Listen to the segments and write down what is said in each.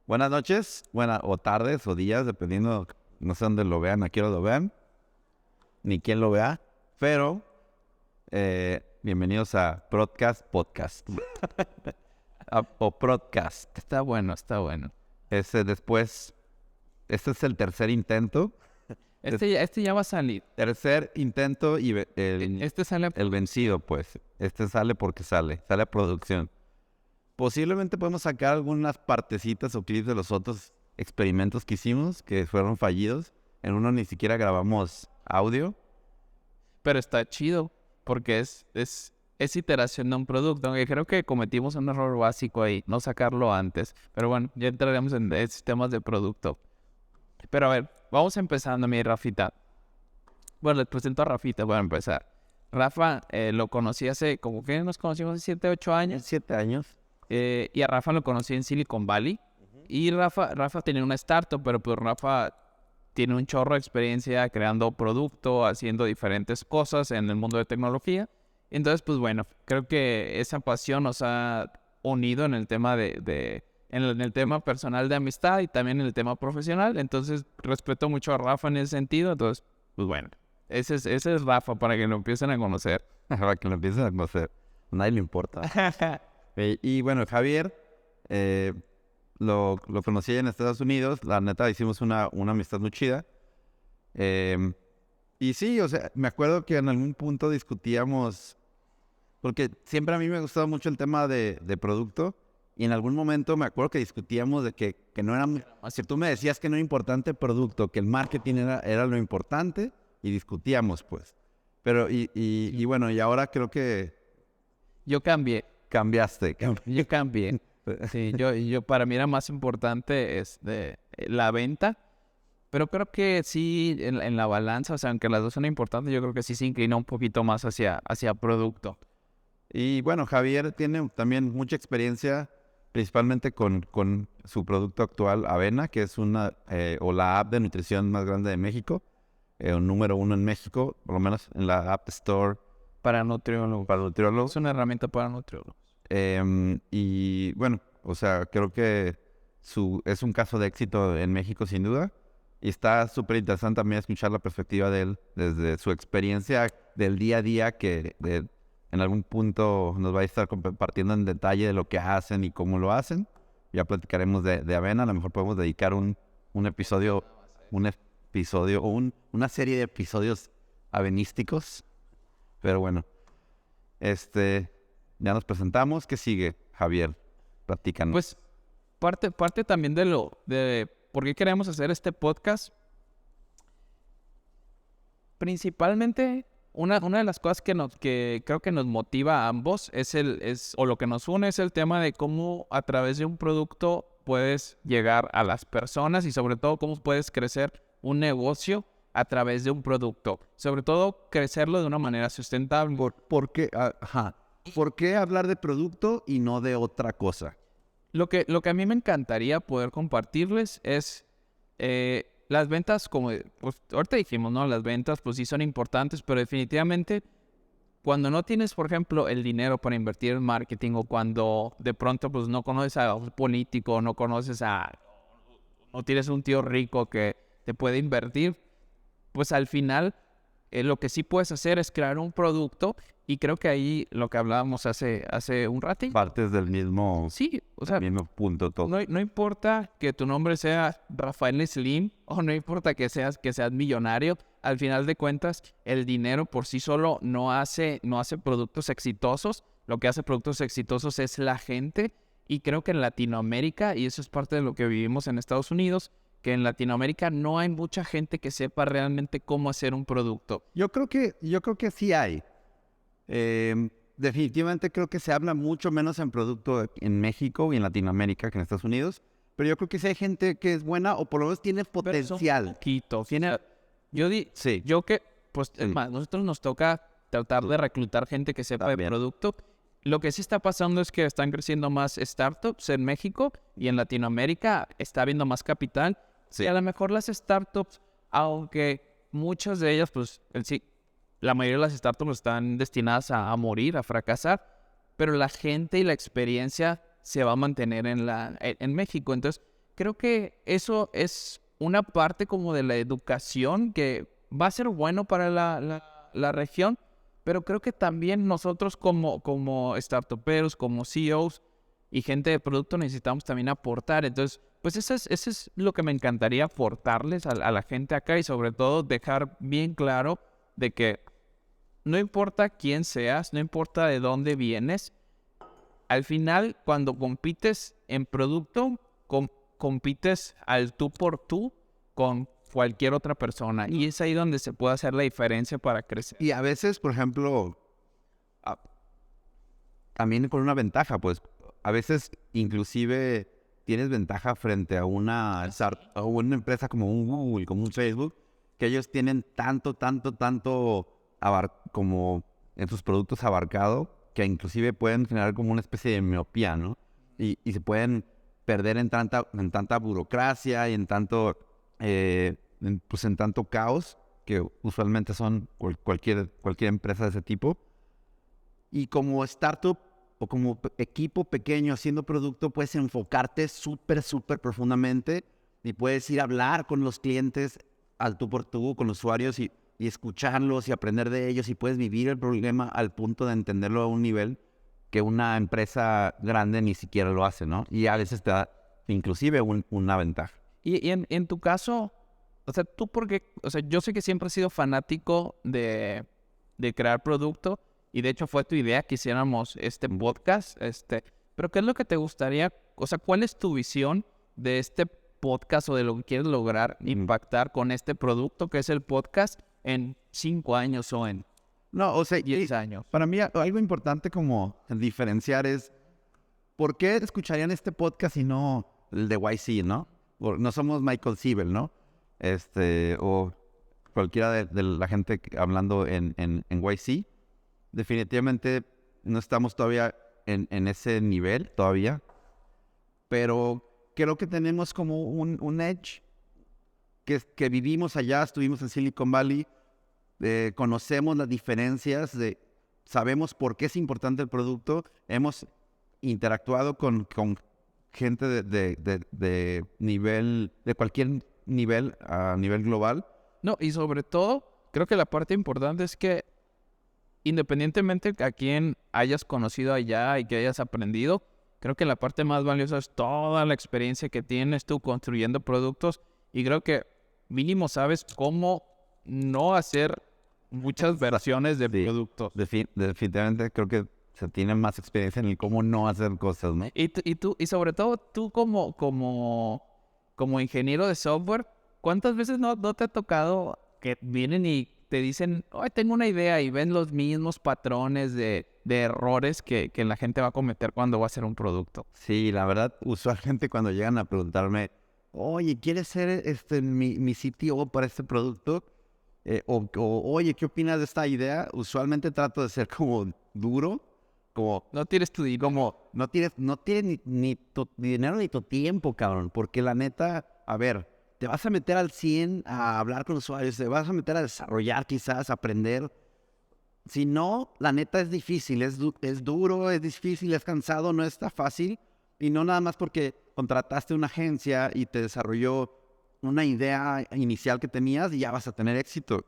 Buenas noches, o tardes o días, dependiendo, no sé dónde lo vean, a qué hora lo vean, ni quién lo vea, pero bienvenidos a Podcast. O Podcast. Está bueno. Este es el tercer intento. Este ya va a salir. Tercer intento y Este sale... el vencido, pues. Este sale porque sale a producción. Posiblemente podemos sacar algunas partecitas o clips de los otros experimentos que hicimos, que fueron fallidos. En uno ni siquiera grabamos audio. Pero está chido, porque es iteración de un producto. Aunque creo que cometimos un error básico ahí, no sacarlo antes. Pero bueno, ya entraremos en temas de producto. Pero a ver, vamos empezando, mi Rafita. Bueno, les presento a Rafita para empezar. Rafa lo conocí hace, como que nos conocimos hace 7, 8 años. 7 años. Y a Rafa lo conocí en Silicon Valley. Y Rafa tenía una startup, pero pues Rafa tiene un chorro de experiencia creando producto, haciendo diferentes cosas en el mundo de tecnología. Entonces, pues bueno, creo que esa pasión nos ha unido en el tema en el tema personal de amistad y también en el tema profesional. Entonces, respeto mucho a Rafa en ese sentido. Entonces, pues bueno, ese es Rafa para que lo empiecen a conocer. Para que lo empiecen a conocer. A nadie le importa. Y bueno, Javier, lo conocí en Estados Unidos. La neta, hicimos una amistad muy chida. Y sí, o sea, me acuerdo que en algún punto discutíamos, porque siempre a mí me ha gustado mucho el tema de producto, y en algún momento me acuerdo que discutíamos de que no era... Si tú me decías que no era importante el producto, que el marketing era lo importante, y discutíamos, pues. Pero, y bueno, y ahora creo que... Yo cambié. Cambiaste. Yo cambié. Sí, yo para mí era más importante la venta, pero creo que sí, en la balanza, o sea, aunque las dos son importantes, yo creo que sí se inclina un poquito más hacia producto. Y bueno, Javier tiene también mucha experiencia, principalmente con su producto actual, Avena, que es la app de nutrición más grande de México, número 1 en México, por lo menos en la App Store. Para nutriólogos. Es una herramienta para nutriólogos. Y bueno, o sea, creo que es un caso de éxito en México sin duda. Y está súper interesante también escuchar la perspectiva de él desde su experiencia del día a día, que en algún punto nos va a estar compartiendo en detalle de lo que hacen y cómo lo hacen. Ya platicaremos de Avena. A lo mejor podemos dedicar una serie de episodios avenísticos. Pero bueno, ya nos presentamos. ¿Qué sigue, Javier? Platícanos. Pues parte también de por qué queremos hacer este podcast. Principalmente, una de las cosas que creo que nos motiva a ambos o lo que nos une es el tema de cómo a través de un producto puedes llegar a las personas y sobre todo cómo puedes crecer un negocio a través de un producto. Sobre todo, crecerlo de una manera sustentable. ¿Por qué? ¿Por qué hablar de producto y no de otra cosa? Lo que a mí me encantaría poder compartirles es las ventas, como pues, ahorita dijimos, ¿no? Las ventas pues sí son importantes, pero definitivamente cuando no tienes, por ejemplo, el dinero para invertir en marketing o cuando de pronto pues no conoces a un político, no tienes un tío rico que te puede invertir, pues al final lo que sí puedes hacer es crear un producto y creo que ahí lo que hablábamos hace un ratito. Partes del mismo, sí, o sea, mismo punto todo. No importa que tu nombre sea Rafael Slim o no importa que seas millonario, al final de cuentas el dinero por sí solo no hace productos exitosos. Lo que hace productos exitosos es la gente, y creo que en Latinoamérica, y eso es parte de lo que vivimos en Estados Unidos, que en Latinoamérica no hay mucha gente que sepa realmente cómo hacer un producto. Yo creo que sí hay. Definitivamente creo que se habla mucho menos en producto en México y en Latinoamérica que en Estados Unidos. Pero yo creo que sí hay gente que es buena o por lo menos tiene potencial. Poquito. Sí. Nosotros nos toca tratar de reclutar gente que sepa de producto. Lo que sí está pasando es que están creciendo más startups en México y en Latinoamérica está habiendo más capital. Sí. Y a lo mejor las startups, aunque muchas de ellas, pues sí, la mayoría de las startups están destinadas a morir, a fracasar, pero la gente y la experiencia se va a mantener en México. Entonces, creo que eso es una parte como de la educación que va a ser bueno para la región, pero creo que también nosotros como startuperos, como CEOs y gente de producto necesitamos también aportar. Entonces, pues eso es lo que me encantaría aportarles a la gente acá y sobre todo dejar bien claro de que no importa quién seas, no importa de dónde vienes, al final cuando compites en producto, compites al tú por tú con cualquier otra persona. Y es ahí donde se puede hacer la diferencia para crecer. Y a veces, por ejemplo, a- también con una ventaja, pues a veces inclusive tienes ventaja frente a a una empresa como un Google, como un Facebook, que ellos tienen como en sus productos abarcado, que inclusive pueden generar como una especie de miopía, ¿no? Y se pueden perder en tanta burocracia y en pues en tanto caos, que usualmente son cualquier empresa de ese tipo. Y como startup o como equipo pequeño haciendo producto, puedes enfocarte súper profundamente y puedes ir a hablar con los clientes al tú por tú, con los usuarios y escucharlos y aprender de ellos y puedes vivir el problema al punto de entenderlo a un nivel que una empresa grande ni siquiera lo hace, ¿no? Y a veces te da inclusive una ventaja. Y en tu caso, o sea, tú porque, o sea, yo sé que siempre has sido fanático de crear producto y de hecho fue tu idea que hiciéramos este podcast, pero ¿qué es lo que te gustaría, o sea, cuál es tu visión de este podcast o de lo que quieres lograr impactar con este producto que es el podcast en 5 años o en No, o sea, 10 años? para mí algo importante como diferenciar es ¿por qué escucharían este podcast y no el de YC, ¿no? No somos Michael Siebel, ¿no? O cualquiera de la gente hablando en YC. Definitivamente no estamos todavía en ese nivel, todavía. Pero creo que tenemos como un edge, que vivimos allá, estuvimos en Silicon Valley, conocemos las diferencias, sabemos por qué es importante el producto, hemos interactuado con gente de nivel, de cualquier nivel, a nivel global. No, y sobre todo, creo que la parte importante es que independientemente a quién hayas conocido allá y que hayas aprendido, creo que la parte más valiosa es toda la experiencia que tienes tú construyendo productos y creo que mínimo sabes cómo no hacer muchas versiones de Sí, productos. definitivamente creo que se tiene más experiencia en el cómo no hacer cosas, ¿no? Y sobre todo tú como ingeniero de software, ¿cuántas veces no te ha tocado que vienen y te dicen, oh, tengo una idea y ven los mismos patrones de errores que la gente va a cometer cuando va a hacer un producto? Sí, la verdad, usualmente cuando llegan a preguntarme, oye, ¿quieres ser mi CTO para este producto? Oye, ¿qué opinas de esta idea? Usualmente trato de ser como duro, como No tienes tu dinero. como no tienes ni tu dinero ni tu tiempo, cabrón, porque la neta, a ver, te vas a meter al 100 a hablar con usuarios, te vas a meter a desarrollar quizás, a aprender. Si no, la neta es difícil, es duro, es difícil, es cansado, no está fácil. Y no nada más porque contrataste una agencia y te desarrolló una idea inicial que tenías y ya vas a tener éxito.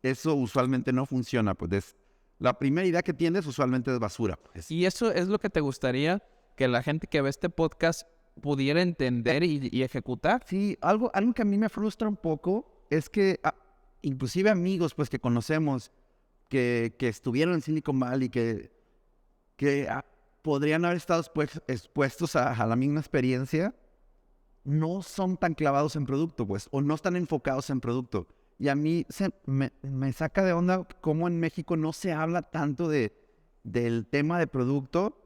Eso usualmente no funciona, pues la primera idea que tienes usualmente es basura, pues. Y eso es lo que te gustaría que la gente que ve este podcast pudiera entender y ejecutar. Sí, algo que a mí me frustra un poco es que inclusive amigos pues que conocemos que estuvieron en Silicon Valley, que podrían haber estado expuestos a la misma experiencia, no son tan clavados en producto, pues, o no están enfocados en producto. Y a mí me saca de onda cómo en México no se habla tanto del tema de producto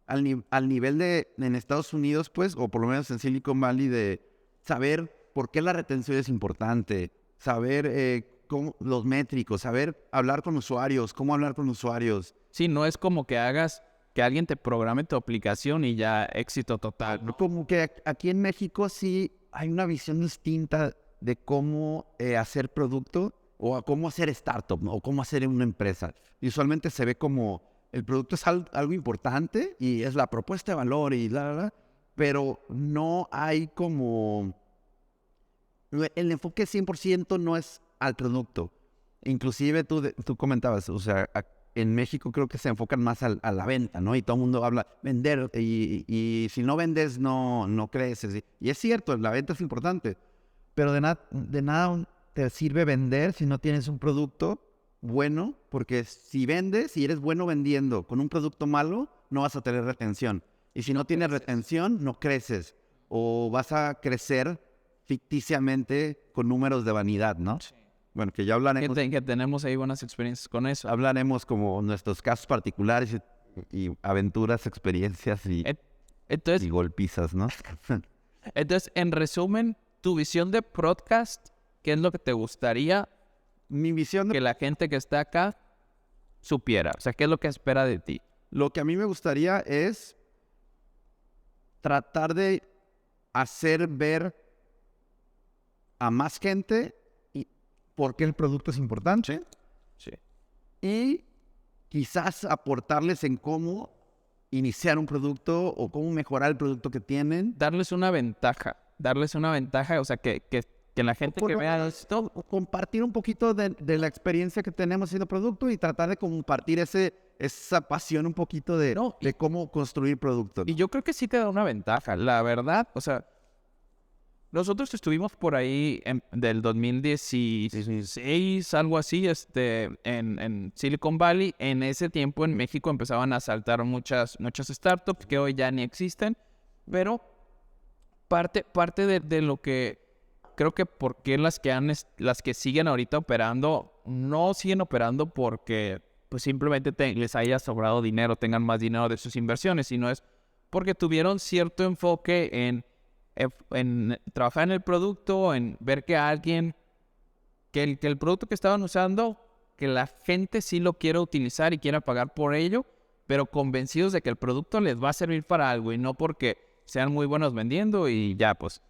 al nivel en Estados Unidos, pues, o por lo menos en Silicon Valley, de saber por qué la retención es importante, saber cómo, los métricos, saber hablar con usuarios, cómo hablar con usuarios. Sí, no es como que hagas que alguien te programe tu aplicación y ya éxito total, ¿no? Como que aquí en México sí hay una visión distinta de cómo hacer producto o cómo hacer startup, ¿no? O cómo hacer una empresa. Y usualmente se ve como el producto es algo importante y es la propuesta de valor y pero no hay como... El enfoque 100% no es al producto. Inclusive tú comentabas, o sea, en México creo que se enfocan más a la venta, ¿no? Y todo el mundo habla vender y si no vendes no creces. Y es cierto, la venta es importante, pero de nada te sirve vender si no tienes un producto bueno, porque si vendes y eres bueno vendiendo con un producto malo, no vas a tener retención. Y si no tienes retención, no creces. O vas a crecer ficticiamente con números de vanidad, ¿no? Sí. Bueno, que ya hablaremos. Que tenemos ahí buenas experiencias con eso. Hablaremos como nuestros casos particulares y aventuras, experiencias y Entonces, golpizas, ¿no? entonces, en resumen, tu visión de podcast, ¿qué es lo que te gustaría Mi visión que la gente que está acá supiera? O sea, ¿qué es lo que espera de ti? Lo que a mí me gustaría es tratar de hacer ver a más gente por qué el producto es importante. Sí. Y quizás aportarles en cómo iniciar un producto o cómo mejorar el producto que tienen. Darles una ventaja, o sea, que la gente que vea esto... Compartir un poquito de la experiencia que tenemos haciendo producto y tratar de compartir esa pasión un poquito de cómo construir productos. Y yo creo que sí te da una ventaja, la verdad, o sea... Nosotros estuvimos por ahí del 2016, algo así, en Silicon Valley. En ese tiempo en México empezaban a saltar muchas startups que hoy ya ni existen. Pero parte de lo que creo que por qué las que siguen ahorita operando, no siguen operando porque pues simplemente les haya sobrado dinero, tengan más dinero de sus inversiones, sino es porque tuvieron cierto enfoque en trabajar en el producto, en ver que el producto que estaban usando, que la gente sí lo quiera utilizar y quiera pagar por ello, pero convencidos de que el producto les va a servir para algo y no porque sean muy buenos vendiendo y ya, pues,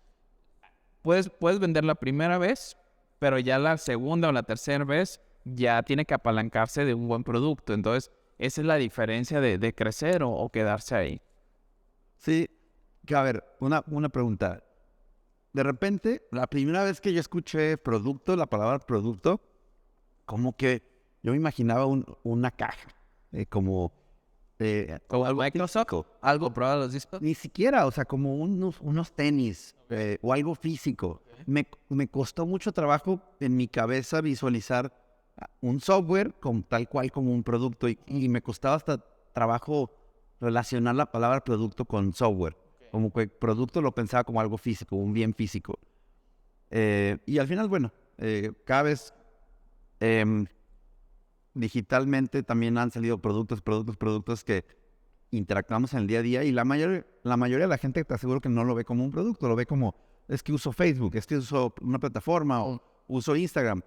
puedes vender la primera vez, pero ya la segunda o la tercera vez ya tiene que apalancarse de un buen producto. Entonces, esa es la diferencia de crecer o quedarse ahí. Sí. Que, a ver, una pregunta. De repente, la primera vez que yo escuché producto, la palabra producto, como que yo me imaginaba una caja, como algo Microsoft, algo probado los discos. Ni siquiera, o sea, como unos tenis o algo físico. Me costó mucho trabajo en mi cabeza visualizar un software tal cual como un producto y me costaba hasta trabajo relacionar la palabra producto con software. Como que producto lo pensaba como algo físico, un bien físico. Y al final, bueno, cada vez digitalmente también han salido productos que interactuamos en el día a día y la mayoría de la gente te aseguro que no lo ve como un producto, lo ve como, es que uso Facebook, es que uso una plataforma o uso Instagram.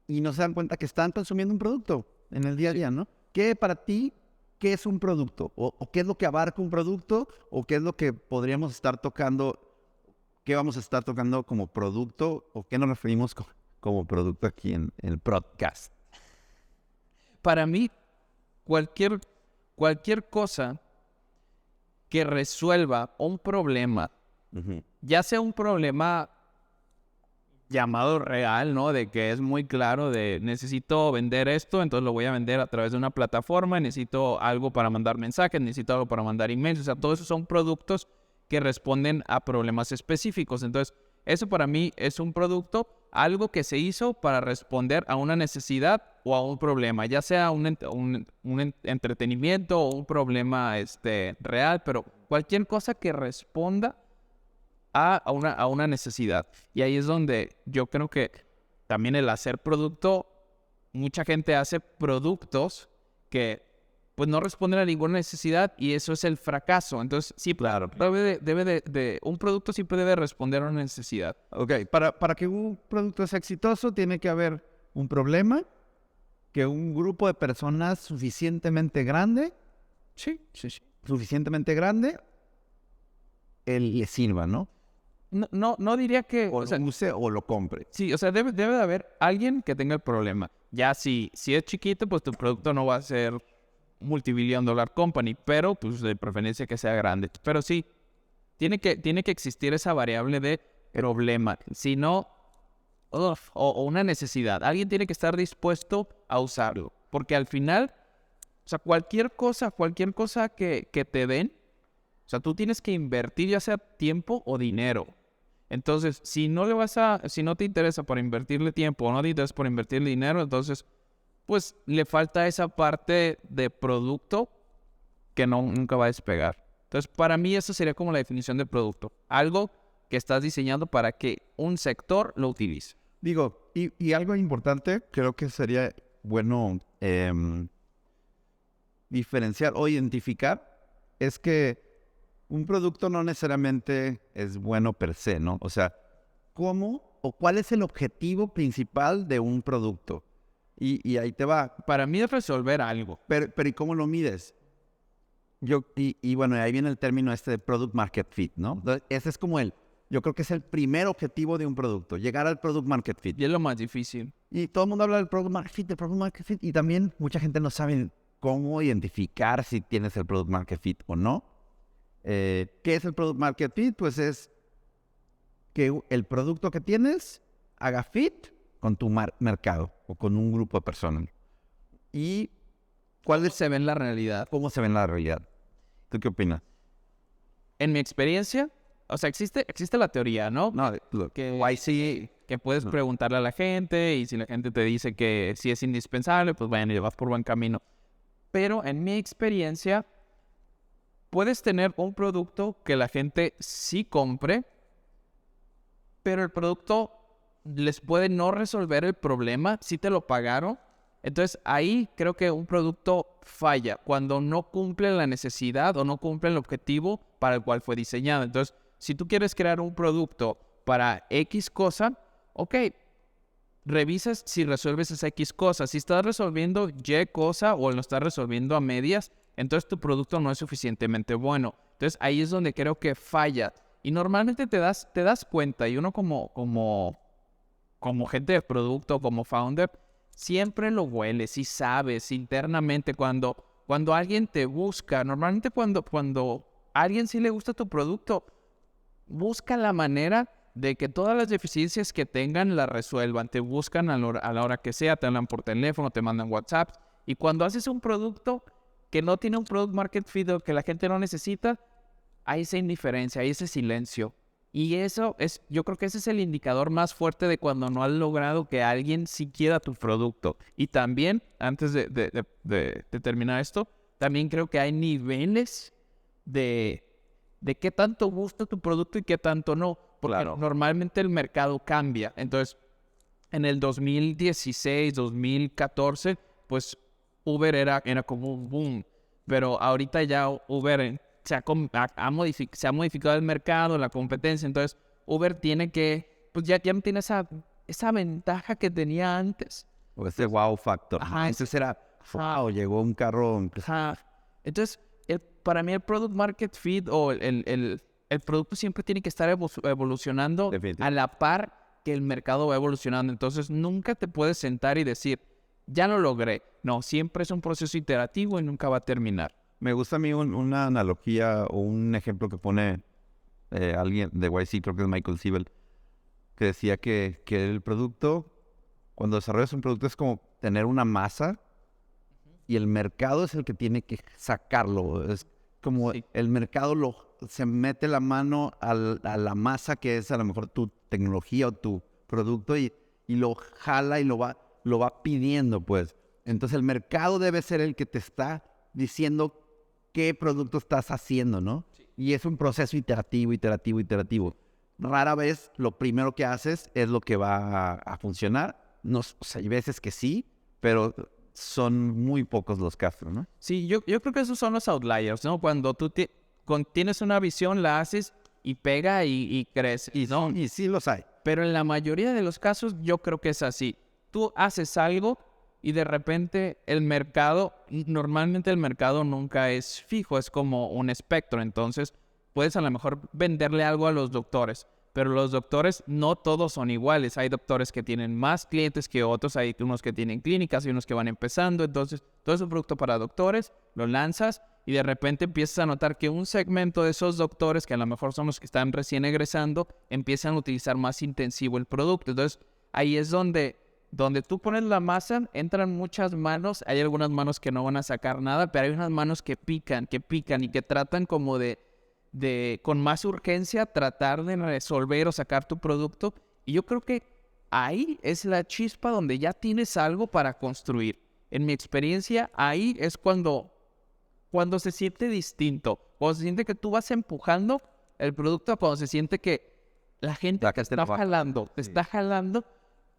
Y no se dan cuenta que están consumiendo un producto en el día a día, ¿no? ¿Qué para ti... ¿Qué es un producto? ¿O qué es lo que abarca un producto? ¿O qué es lo que podríamos estar tocando? ¿Qué vamos a estar tocando como producto? ¿O qué nos referimos como producto aquí en el podcast? Para mí, cualquier cosa que resuelva un problema, ya sea un problema llamado real, ¿no? De que es muy claro de necesito vender esto, entonces lo voy a vender a través de una plataforma, necesito algo para mandar mensajes, necesito algo para mandar emails, o sea, todos esos son productos que responden a problemas específicos. Entonces, eso para mí es un producto, algo que se hizo para responder a una necesidad o a un problema, ya sea un entretenimiento o un problema real, pero cualquier cosa que responda a una necesidad. Y ahí es donde yo creo que también el hacer producto, mucha gente hace productos que pues no responden a ninguna necesidad y eso es el fracaso. Entonces, sí, claro, un producto siempre debe responder a una necesidad. Ok, para que un producto sea exitoso tiene que haber un problema, que un grupo de personas suficientemente grande, suficientemente grande, le sirva, ¿no? No diría que... O lo use o lo compre. Sí, o sea, debe de haber alguien que tenga el problema. Ya si es chiquito, pues tu producto no va a ser multibillion dollar company, pero pues de preferencia que sea grande. Pero sí, tiene que existir esa variable de problema. Si no, o una necesidad. Alguien tiene que estar dispuesto a usarlo. Porque al final, o sea, cualquier cosa que te den, o sea, tú tienes que invertir ya sea tiempo o dinero. Entonces, si no te interesa por invertirle tiempo o no te interesa por invertirle dinero, entonces, pues le falta esa parte de producto que nunca va a despegar. Entonces, para mí esa sería como la definición de producto. Algo que estás diseñando para que un sector lo utilice. Digo, y algo importante, creo que sería bueno diferenciar o identificar, es que un producto no necesariamente es bueno per se, ¿no? O sea, ¿cómo o cuál es el objetivo principal de un producto? Y ahí te va. Para mí es resolver algo. Pero ¿y cómo lo mides? Bueno, ahí viene el término de product market fit, ¿no? Entonces, ese es como yo creo que es el primer objetivo de un producto, llegar al product market fit. Y es lo más difícil. Y todo el mundo habla del product market fit, y también mucha gente no sabe cómo identificar si tienes el product market fit o no. ¿Qué es el product market fit? Pues es que el producto que tienes haga fit con tu mercado o con un grupo de personas. ¿Y ¿Cuál se ve en la realidad? ¿Cómo se ve en la realidad? ¿Tú qué opinas? En mi experiencia, o sea, existe la teoría, ¿no? No, que puedes preguntarle a la gente y si la gente te dice que sí es indispensable, pues bueno, vas por buen camino. Pero en mi experiencia, puedes tener un producto que la gente sí compre, pero el producto les puede no resolver el problema, sí te lo pagaron. Entonces ahí creo que un producto falla cuando no cumple la necesidad o no cumple el objetivo para el cual fue diseñado. Entonces, si tú quieres crear un producto para X cosa, ok, revisas si resuelves esa X cosa. Si estás resolviendo Y cosa o lo estás resolviendo a medias, entonces tu producto no es suficientemente bueno. Entonces ahí es donde creo que falla. Y normalmente te das cuenta, y uno como gente de producto, como founder, siempre lo hueles y sabes internamente cuando alguien te busca. Normalmente cuando a alguien sí le gusta tu producto, busca la manera de que todas las deficiencias que tengan las resuelvan. Te buscan a la hora que sea, te hablan por teléfono, te mandan WhatsApp. Y cuando haces un producto que no tiene un product market fit o que la gente no necesita, hay esa indiferencia, hay ese silencio. Y yo creo que ese es el indicador más fuerte de cuando no has logrado que alguien sí quiera tu producto. Y también, antes de terminar esto, también creo que hay niveles de qué tanto gusta tu producto y qué tanto no. Porque normalmente el mercado cambia. Entonces, en el 2016, 2014, pues Uber era como un boom. Pero ahorita ya Uber se ha modificado el mercado, la competencia. Entonces, Uber tiene que, pues ya no tiene esa ventaja que tenía antes. O ese wow factor. Ajá. Entonces era, wow, llegó un carro. Ajá. Entonces, para mí el product market fit o el producto siempre tiene que estar evolucionando a la par que el mercado va evolucionando. Entonces, nunca te puedes sentar y decir, ya lo logré. No, siempre es un proceso iterativo y nunca va a terminar. Me gusta a mí una analogía o un ejemplo que pone alguien de YC, creo que es Michael Siebel, que decía que el producto, cuando desarrollas un producto es como tener una masa y el mercado es el que tiene que sacarlo. Es como el mercado se mete la mano a la masa que es a lo mejor tu tecnología o tu producto y lo jala y lo va pidiendo, pues. Entonces el mercado debe ser el que te está diciendo qué producto estás haciendo, ¿no? Sí. Y es un proceso iterativo. Rara vez lo primero que haces es lo que va a funcionar. No, o sea, hay veces que sí, pero son muy pocos los casos, ¿no? Sí, yo creo que esos son los outliers, ¿no? Cuando tú tienes una visión, la haces y pega y crece. Y sí los hay. Pero en la mayoría de los casos yo creo que es así. Tú haces algo y de repente normalmente el mercado nunca es fijo, es como un espectro. Entonces puedes a lo mejor venderle algo a los doctores, pero los doctores no todos son iguales. Hay doctores que tienen más clientes que otros, hay unos que tienen clínicas y unos que van empezando. Entonces todo es un producto para doctores, lo lanzas y de repente empiezas a notar que un segmento de esos doctores, que a lo mejor son los que están recién egresando, empiezan a utilizar más intensivo el producto. Entonces, ahí es donde tú pones la masa, entran muchas manos, hay algunas manos que no van a sacar nada, pero hay unas manos que pican y que tratan como de con más urgencia tratar de resolver o sacar tu producto. Y yo creo que ahí es la chispa donde ya tienes algo para construir. En mi experiencia, ahí es cuando se siente distinto, cuando se siente que tú vas empujando el producto, cuando se siente que la gente te está jalando.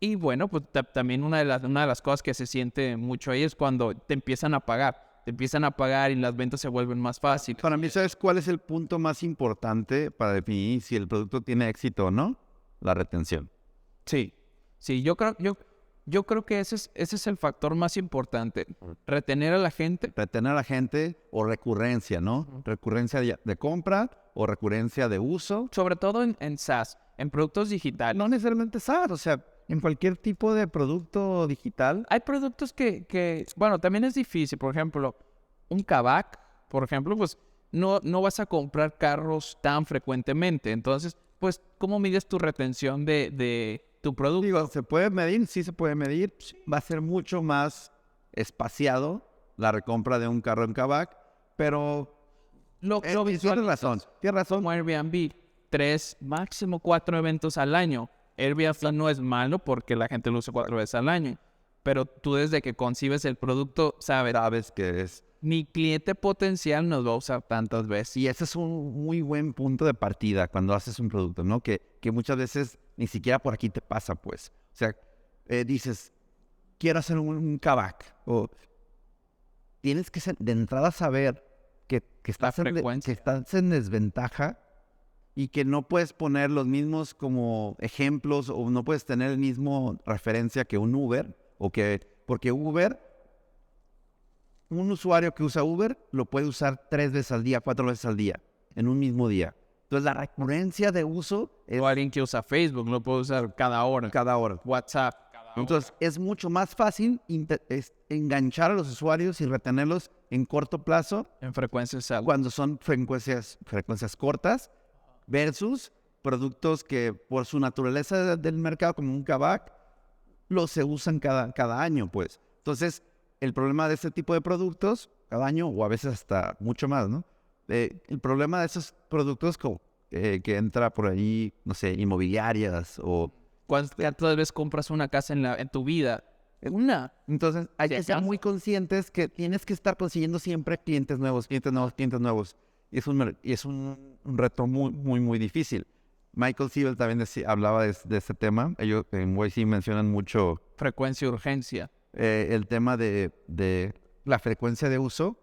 Y bueno, pues también una de las cosas que se siente mucho ahí es cuando te empiezan a pagar. Te empiezan a pagar y las ventas se vuelven más fáciles. Para mí, ¿sabes cuál es el punto más importante para definir si el producto tiene éxito o no? La retención. Sí, yo creo que ese es el factor más importante. Retener a la gente. Retener a la gente o recurrencia, ¿no? Recurrencia de compra o recurrencia de uso. Sobre todo en SaaS, en productos digitales. No necesariamente SaaS, o sea, en cualquier tipo de producto digital. Hay productos que bueno, también es difícil. Por ejemplo, un Kavak, por ejemplo, pues no vas a comprar carros tan frecuentemente. Entonces, pues, ¿cómo mides tu retención de tu producto? Digo, ¿se puede medir? Sí se puede medir. Sí. Va a ser mucho más espaciado la recompra de un carro en Kavak, pero tienes razón. Como Airbnb, 3, máximo 4 eventos al año. Airbnb no es malo porque la gente lo usa 4 veces al año, pero tú desde que concibes el producto sabes que es. Mi cliente potencial nos va a usar tantas veces. Y ese es un muy buen punto de partida cuando haces un producto, ¿no? Que muchas veces ni siquiera por aquí te pasa, pues. O sea, dices, quiero hacer un Kavak. O tienes que de entrada saber que estás en desventaja y que no puedes poner los mismos como ejemplos o no puedes tener el mismo referencia que un Uber. Porque Uber, un usuario que usa Uber lo puede usar 3 veces al día, 4 veces al día, en un mismo día. Entonces, la recurrencia de uso o alguien que usa Facebook lo puede usar cada hora. WhatsApp. Entonces, es mucho más fácil enganchar a los usuarios y retenerlos en corto plazo. En frecuencias altas. Cuando son frecuencias cortas versus productos que por su naturaleza del mercado, como un Kavak, se usan cada año, pues. Entonces, el problema de este tipo de productos, cada año o a veces hasta mucho más, ¿no? El problema de esos productos que entra por ahí, no sé, inmobiliarias o... ¿Cuántas veces compras una casa en tu vida? Entonces, hay que ser muy conscientes que tienes que estar consiguiendo siempre clientes nuevos. Y es un reto muy, muy, muy difícil. Michael Siebel también hablaba de este tema. Ellos en YC mencionan mucho... Frecuencia y urgencia. El tema de la frecuencia de uso.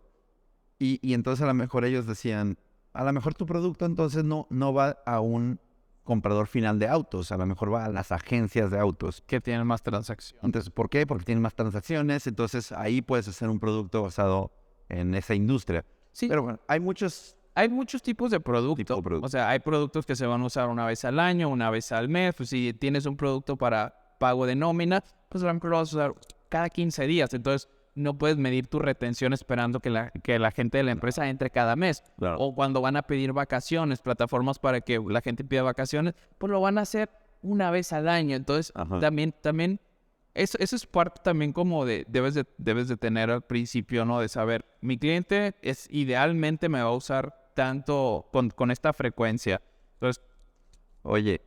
Y entonces a lo mejor ellos decían, a lo mejor tu producto entonces no va a un comprador final de autos, a lo mejor va a las agencias de autos. Que tienen más transacciones. Entonces, ¿por qué? Porque tienen más transacciones, entonces ahí puedes hacer un producto basado en esa industria. Sí. Pero bueno, hay muchos tipos de productos. O sea, hay productos que se van a usar una vez al año, una vez al mes. Pues si tienes un producto para pago de nómina, pues a lo mejor lo vas a usar cada 15 días. Entonces, no puedes medir tu retención esperando que la gente de la empresa entre cada mes. Claro. O cuando van a pedir vacaciones, plataformas para que la gente pida vacaciones, pues lo van a hacer una vez al año. Entonces, también eso es parte también como de debes de tener al principio, ¿no? De saber, mi cliente idealmente me va a usar tanto con esta frecuencia. Entonces, oye,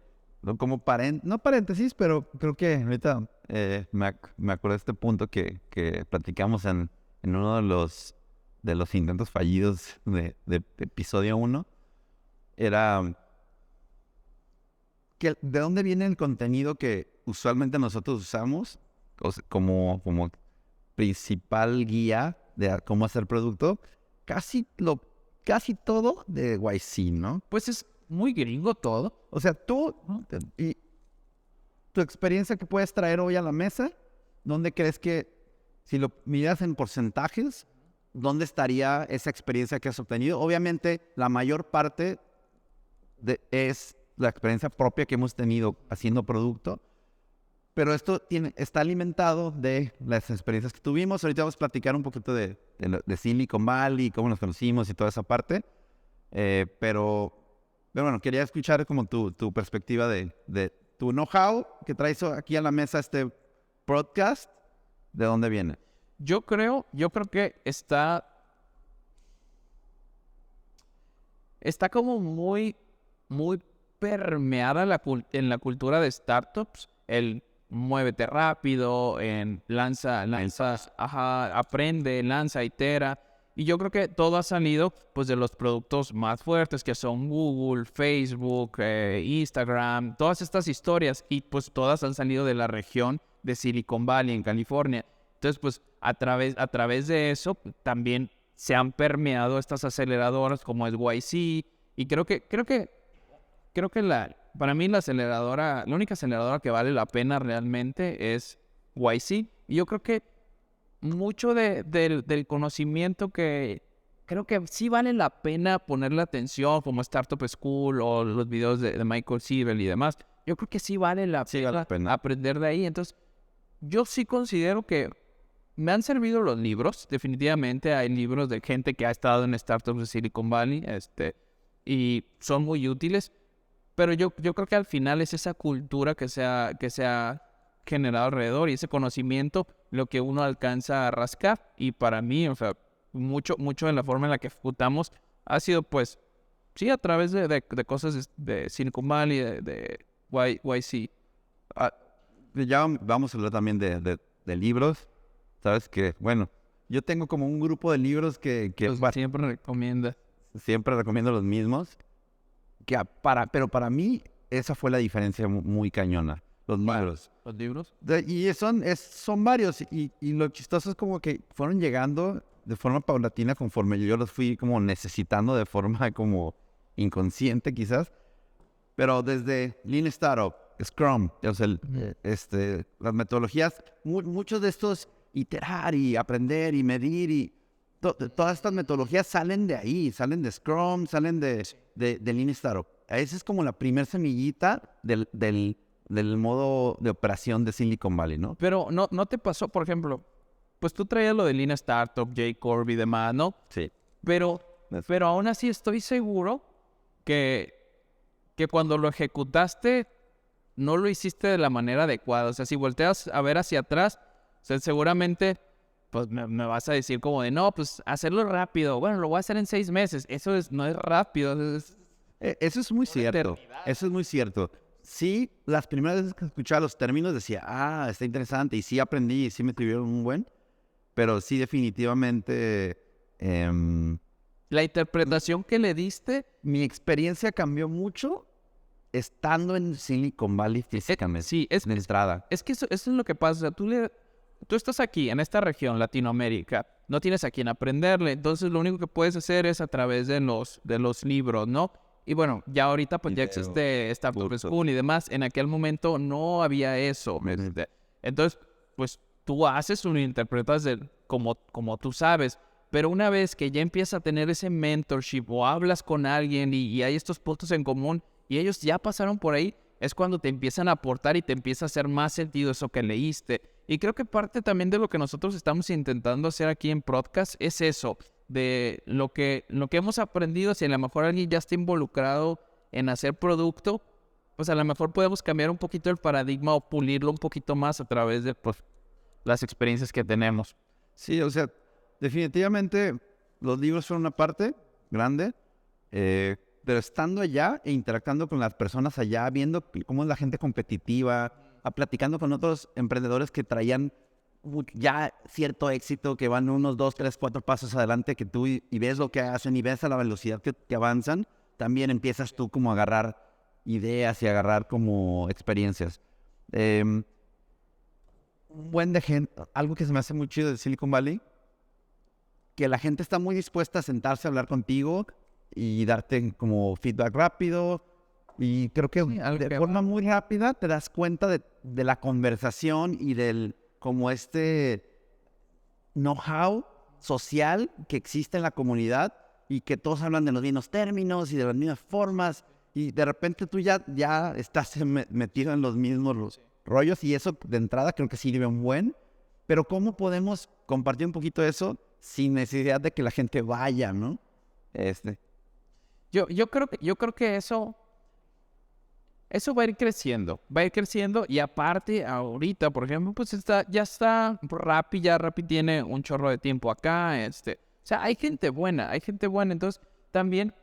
como no paréntesis, pero creo que ahorita me acuerdo de este punto que platicamos en uno de los intentos fallidos de episodio 1. Era que de dónde viene el contenido que usualmente nosotros usamos como principal guía de cómo hacer producto. Casi todo de YC, ¿no? Pues es muy gringo todo. O sea, y tu experiencia que puedes traer hoy a la mesa, ¿dónde crees que, si lo miras en porcentajes, dónde estaría esa experiencia que has obtenido? Obviamente, la mayor parte es la experiencia propia que hemos tenido haciendo producto, Pero esto está alimentado de las experiencias que tuvimos. Ahorita vamos a platicar un poquito de Silicon Valley, cómo nos conocimos y toda esa parte. Pero bueno, quería escuchar como tu perspectiva de tu know-how que traes aquí a la mesa este podcast. ¿De dónde viene? Yo creo que está como muy, muy permeada en la cultura de startups, el muévete rápido, en lanza, ajá, aprende, lanza, itera. Y yo creo que todo ha salido pues de los productos más fuertes que son Google, Facebook, Instagram, todas estas historias, y pues todas han salido de la región de Silicon Valley en California. Entonces pues a través de eso también se han permeado estas aceleradoras como es YC, y creo que para mí la única aceleradora que vale la pena realmente es YC. Y yo creo que mucho del conocimiento que creo que sí vale la pena ponerle atención, como Startup School o los videos de Michael Siebel y demás, yo creo que sí vale la pena aprender de ahí. Entonces, yo sí considero que me han servido los libros. Definitivamente hay libros de gente que ha estado en startups de Silicon Valley, y son muy útiles. Pero yo creo que al final es esa cultura que se ha generado alrededor, y ese conocimiento lo que uno alcanza a rascar. Y para mí, o sea, mucho de la forma en la que ejecutamos ha sido, pues, sí, a través de cosas de Silicon Valley, de YC. Ya vamos a hablar también de libros. Sabes que, bueno, yo tengo como un grupo de libros que siempre recomienda. Siempre recomiendo los mismos. Pero para mí, esa fue la diferencia muy cañona. Los libros. ¿Los libros? Y son varios. Y lo chistoso es como que fueron llegando de forma paulatina conforme yo los fui como necesitando de forma como inconsciente quizás. Pero desde Lean Startup, Scrum, o sea, las metodologías, muchos de estos iterar y aprender y medir y todas estas metodologías salen de ahí, salen de Scrum, salen de Lean Startup. Esa es como la primer semillita del modo de operación de Silicon Valley, ¿no? Pero no te pasó, por ejemplo, pues tú traías lo de Lean Startup, Jay Corby y demás, ¿no? Sí. Pero aún así estoy seguro que cuando lo ejecutaste no lo hiciste de la manera adecuada. O sea, si volteas a ver hacia atrás, o sea, seguramente pues me vas a decir como de, no, pues hacerlo rápido. Bueno, lo voy a hacer en 6 meses. Eso no es rápido. Eso es muy cierto. Eso es muy cierto. Sí, las primeras veces que escuchaba los términos decía, está interesante. Y sí aprendí y sí me tuvieron un buen. Pero sí, definitivamente... la interpretación que le diste... Mi experiencia cambió mucho estando en Silicon Valley físicamente. Sí, en la entrada. Es que eso es lo que pasa. O sea, tú estás aquí, en esta región, Latinoamérica, no tienes a quien aprenderle, entonces lo único que puedes hacer es a través de los libros, ¿no? Y bueno, ya ahorita pues ya existe Startup School y demás, en aquel momento no había eso. Entonces, pues tú haces o interpretas como tú sabes, pero una vez que ya empiezas a tener ese mentorship o hablas con alguien y hay estos puntos en común y ellos ya pasaron por ahí, es cuando te empiezan a aportar y te empieza a hacer más sentido eso que leíste. Y creo que parte también de lo que nosotros estamos intentando hacer aquí en Podcast es eso, de lo que hemos aprendido. Si a lo mejor alguien ya está involucrado en hacer producto, pues a lo mejor podemos cambiar un poquito el paradigma o pulirlo un poquito más a través de pues, las experiencias que tenemos. Sí, o sea, definitivamente los libros son una parte grande, pero estando allá e interactuando con las personas allá, viendo cómo es la gente competitiva, platicando con otros emprendedores que traían ya cierto éxito, que van unos 2, 3, 4 pasos adelante que tú y ves lo que hacen y ves a la velocidad que avanzan, también empiezas tú como a agarrar ideas y agarrar como experiencias. Un buen de gente, algo que se me hace muy chido de Silicon Valley, que la gente está muy dispuesta a sentarse a hablar contigo y darte como feedback rápido. Y creo que de forma muy rápida te das cuenta de la conversación y del como know-how social que existe en la comunidad y que todos hablan de los mismos términos y de las mismas formas y de repente tú ya estás metido en los mismos rollos y eso de entrada creo que sirve un buen, pero ¿cómo podemos compartir un poquito eso sin necesidad de que la gente vaya, ¿no? Yo creo que eso va a ir creciendo y aparte ahorita, por ejemplo, pues ya está Rappi tiene un chorro de tiempo acá, o sea, hay gente buena, entonces también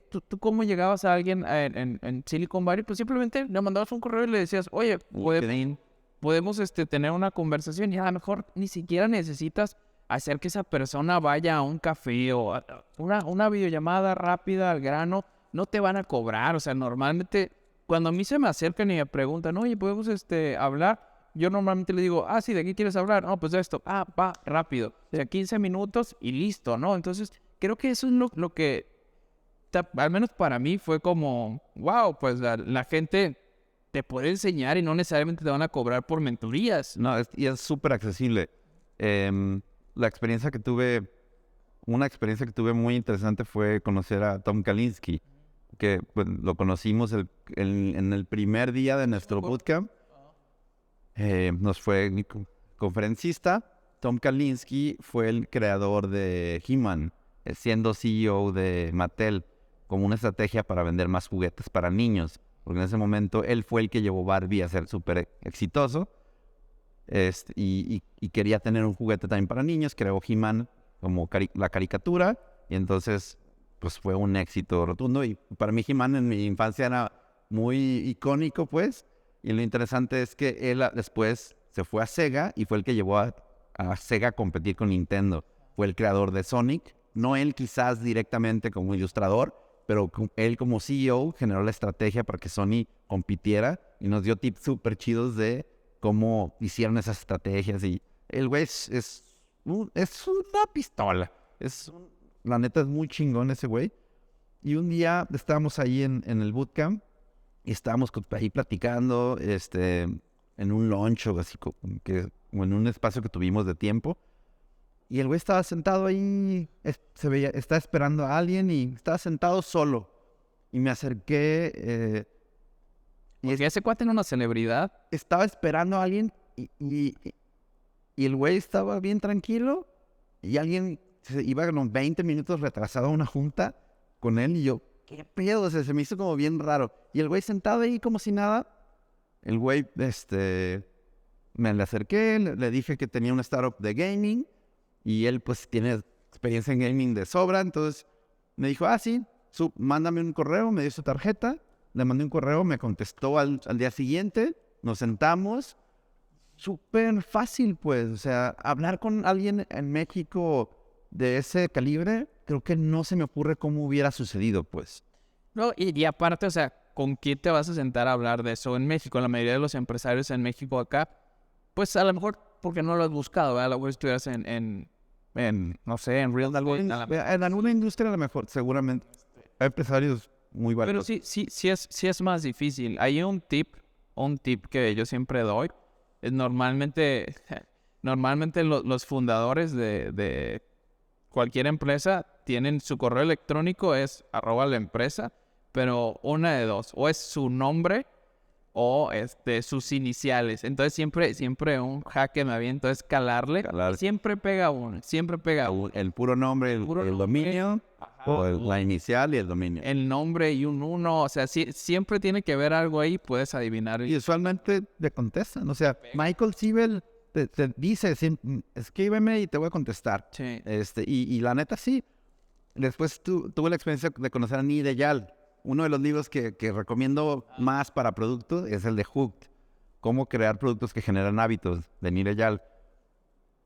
tú cómo llegabas a alguien en Silicon Valley, pues simplemente le mandabas un correo y le decías, oye, podemos tener una conversación y a lo mejor ni siquiera necesitas hacer que esa persona vaya a un café o una videollamada rápida al grano, no te van a cobrar, o sea, normalmente cuando a mí se me acercan y me preguntan, oye, ¿podemos hablar? Yo normalmente le digo, sí, ¿de qué quieres hablar? No, pues de esto, va, rápido, o sea, 15 minutos y listo, ¿no? Entonces, creo que eso es lo que, al menos para mí, fue como, wow, pues la gente te puede enseñar y no necesariamente te van a cobrar por mentorías. No, y es súper accesible. La experiencia que tuve, una experiencia que tuve muy interesante fue conocer a Tom Kalinske, que pues, lo conocimos en el primer día de nuestro bootcamp. Nos fue mi conferencista. Tom Kalinske fue el creador de He-Man, siendo CEO de Mattel, como una estrategia para vender más juguetes para niños. Porque en ese momento él fue el que llevó Barbie a ser súper exitoso. Y quería tener un juguete también para niños. Creó He-Man como la caricatura. Y entonces, pues fue un éxito rotundo. Y para mí He-Man en mi infancia era muy icónico, pues. Y lo interesante es que él después se fue a Sega y fue el que llevó a Sega a competir con Nintendo. Fue el creador de Sonic. No él quizás directamente como ilustrador, pero él como CEO generó la estrategia para que Sony compitiera y nos dio tips súper chidos de cómo hicieron esas estrategias. Y el güey es una pistola. La neta es muy chingón ese güey. Y un día estábamos ahí en el bootcamp y estábamos ahí platicando en un lunch o así, o en un espacio que tuvimos de tiempo. Y el güey estaba sentado ahí, estaba esperando a alguien y estaba sentado solo. Y me acerqué. Porque ese cuate era una celebridad. Estaba esperando a alguien y el güey estaba bien tranquilo. Y alguien iba unos 20 minutos retrasado a una junta con él. Y yo, ¿qué pedo? O sea, se me hizo como bien raro. Y el güey sentado ahí como si nada. El güey, me le acerqué, le dije que tenía una startup de gaming. Y él, pues, tiene experiencia en gaming de sobra. Entonces, me dijo, sí, mándame un correo. Me dio su tarjeta. Le mandé un correo. Me contestó al día siguiente. Nos sentamos. Súper fácil, pues. O sea, hablar con alguien en México de ese calibre, creo que no se me ocurre cómo hubiera sucedido, pues. No, y aparte, o sea, ¿con quién te vas a sentar a hablar de eso en México? La mayoría de los empresarios en México acá, pues a lo mejor porque no lo has buscado, ¿verdad? A lo mejor estuvieras no sé, en Real en alguna industria a lo mejor, seguramente. Hay empresarios muy Pero baratos. sí es más difícil. Hay un tip que yo siempre doy. Es normalmente los fundadores de cualquier empresa tienen su correo electrónico, es @la-empresa, pero una de dos, o es su nombre o sus iniciales. Entonces siempre un hack que me aviento es calarle. Y siempre pega uno. El puro nombre, el dominio, o la inicial y el dominio. El nombre y un 1, o sea, siempre tiene que haber algo ahí, puedes adivinar. Y usualmente te contestan. O sea, Michael Sibel te dice, escríbeme y te voy a contestar. Sí. Y la neta sí. Después tuve la experiencia de conocer a Nir Eyal. Uno de los libros que recomiendo más para productos es el de Hooked. Cómo crear productos que generan hábitos, de Nir Eyal.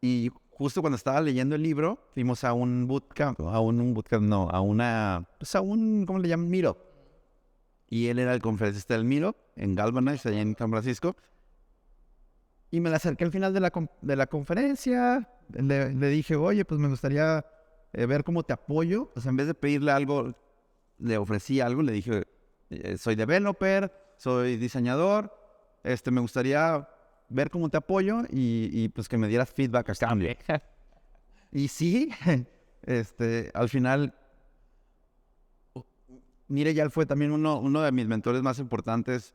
Y justo cuando estaba leyendo el libro, fuimos a un bootcamp, ¿cómo le llaman? Meetup. Y él era el conferencista del Meetup en Galvanize, allá en San Francisco. Y me le acerqué al final de la conferencia, le dije, oye, pues me gustaría ver cómo te apoyo. Pues en vez de pedirle algo, le ofrecí algo, le dije, soy developer, soy diseñador, me gustaría ver cómo te apoyo y pues que me dieras feedback a cambio. Y sí, al final, Nir Eyal fue también uno de mis mentores más importantes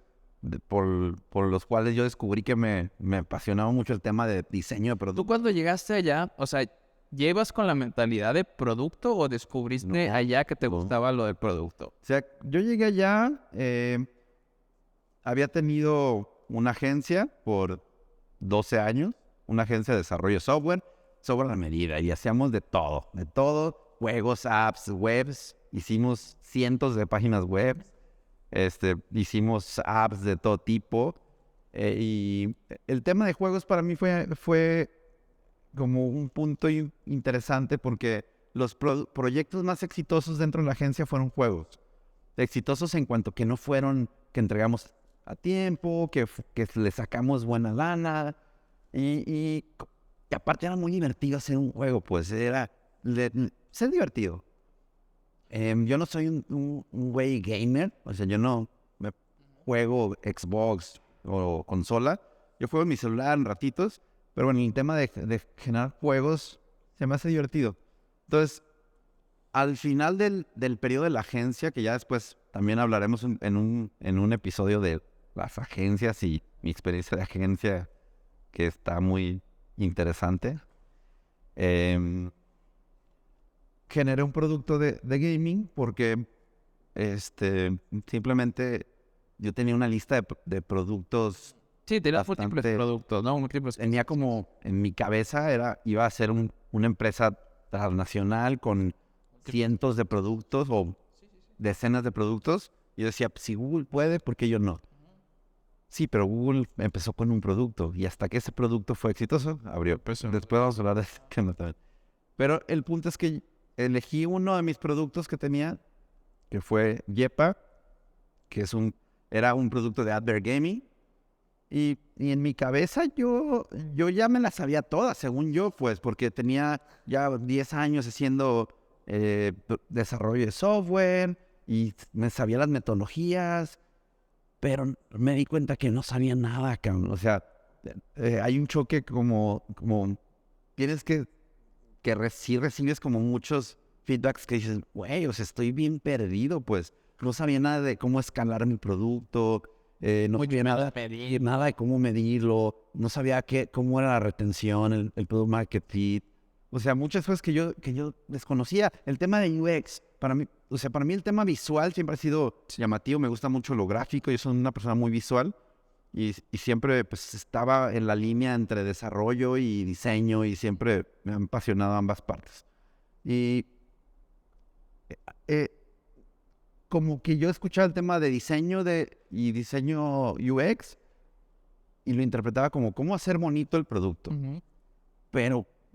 por los cuales yo descubrí que me apasionaba mucho el tema de diseño de ¿Tú producto. cuando llegaste allá, o sea, llevas con la mentalidad de producto o descubriste No, allá que te no. gustaba lo del producto? O sea, yo llegué allá, había tenido una agencia por 12 años, una agencia de desarrollo de software a medida, y hacíamos de todo, juegos, apps, webs, hicimos cientos de páginas web, hicimos apps de todo tipo, y el tema de juegos para mí fue como un punto interesante porque los proyectos más exitosos dentro de la agencia fueron juegos. Exitosos en cuanto que no fueron que entregamos a tiempo, que le sacamos buena lana y aparte era muy divertido hacer un juego, pues era ser divertido. Yo no soy un güey gamer, o sea, yo no me juego Xbox o consola, yo juego en mi celular en ratitos, pero bueno, el tema de generar juegos se me hace divertido. Entonces, al final del periodo de la agencia, que ya después también hablaremos en un episodio de las agencias y mi experiencia de agencia, que está muy interesante, generé un producto de gaming porque simplemente yo tenía una lista de productos Sí, tenías múltiples bastante... productos, ¿no? Múltiples. Tenía como en mi cabeza iba a ser una empresa transnacional con cientos de productos o decenas de productos. Y yo decía, si Google puede, ¿por qué yo no? Sí, pero Google empezó con un producto y hasta que ese producto fue exitoso, abrió. Después vamos a hablar de ese tema también. Pero el punto es que elegí uno de mis productos que tenía, que fue Yepa, que era un producto de Adver Gaming. Y en mi cabeza yo ya me las sabía todas, según yo, pues, porque tenía ya 10 años haciendo desarrollo de software y me sabía las metodologías, pero me di cuenta que no sabía nada, cabrón. O sea, hay un choque como tienes sí recibes como muchos feedbacks que dices, güey, o sea, estoy bien perdido, pues. No sabía nada de cómo escalar mi producto, no sabía nada de cómo medirlo, no sabía cómo era la retención, el product market fit. O sea, muchas cosas que yo desconocía. El tema de UX, para mí el tema visual siempre ha sido llamativo, me gusta mucho lo gráfico, yo soy una persona muy visual y siempre pues estaba en la línea entre desarrollo y diseño y siempre me han apasionado ambas partes. Y como que yo escuchaba el tema de diseño y diseño UX y lo interpretaba como cómo hacer bonito el producto. Ujú.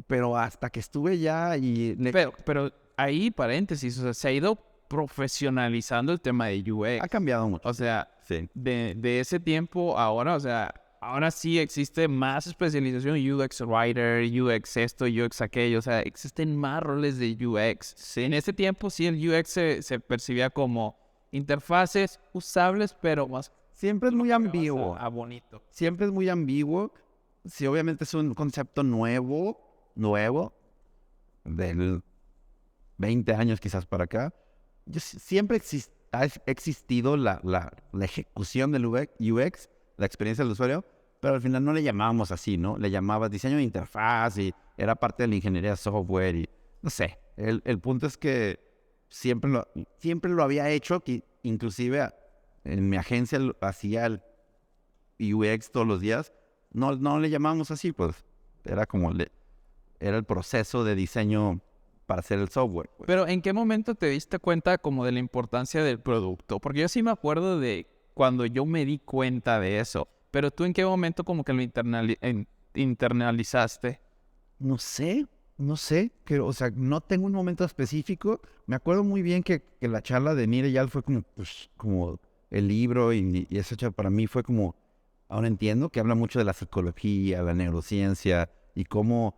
Pero hasta que estuve ya y... Pero ahí, paréntesis, o sea, se ha ido profesionalizando el tema de UX. Ha cambiado mucho. O sea, Sí. de ese tiempo ahora, o sea, ahora sí existe más especialización, UX writer, UX esto, UX aquello, o sea, existen más roles de UX. Sí. En ese tiempo sí el UX se percibía como interfaces usables, pero más Siempre es muy ambiguo. a bonito. Siempre es muy ambiguo. Sí, obviamente es un concepto nuevo, del 20 años quizás para acá. Siempre ha existido la ejecución del UX, la experiencia del usuario, pero al final no le llamábamos así, ¿no? Le llamabas diseño de interfaz y era parte de la ingeniería de software y no sé. El punto es que siempre lo había hecho, que inclusive en mi agencia hacía el UX todos los días. No le llamábamos así, pues era como era el proceso de diseño para hacer el software. Pues. Pero ¿en qué momento te diste cuenta como de la importancia del producto? Porque yo sí me acuerdo de cuando yo me di cuenta de eso. Pero tú ¿en qué momento como que lo internalizaste? No sé, o sea, no tengo un momento específico. Me acuerdo muy bien que la charla de Nir Eyal fue como, pues, como el libro y esa charla para mí fue como, ahora entiendo que habla mucho de la psicología, la neurociencia y cómo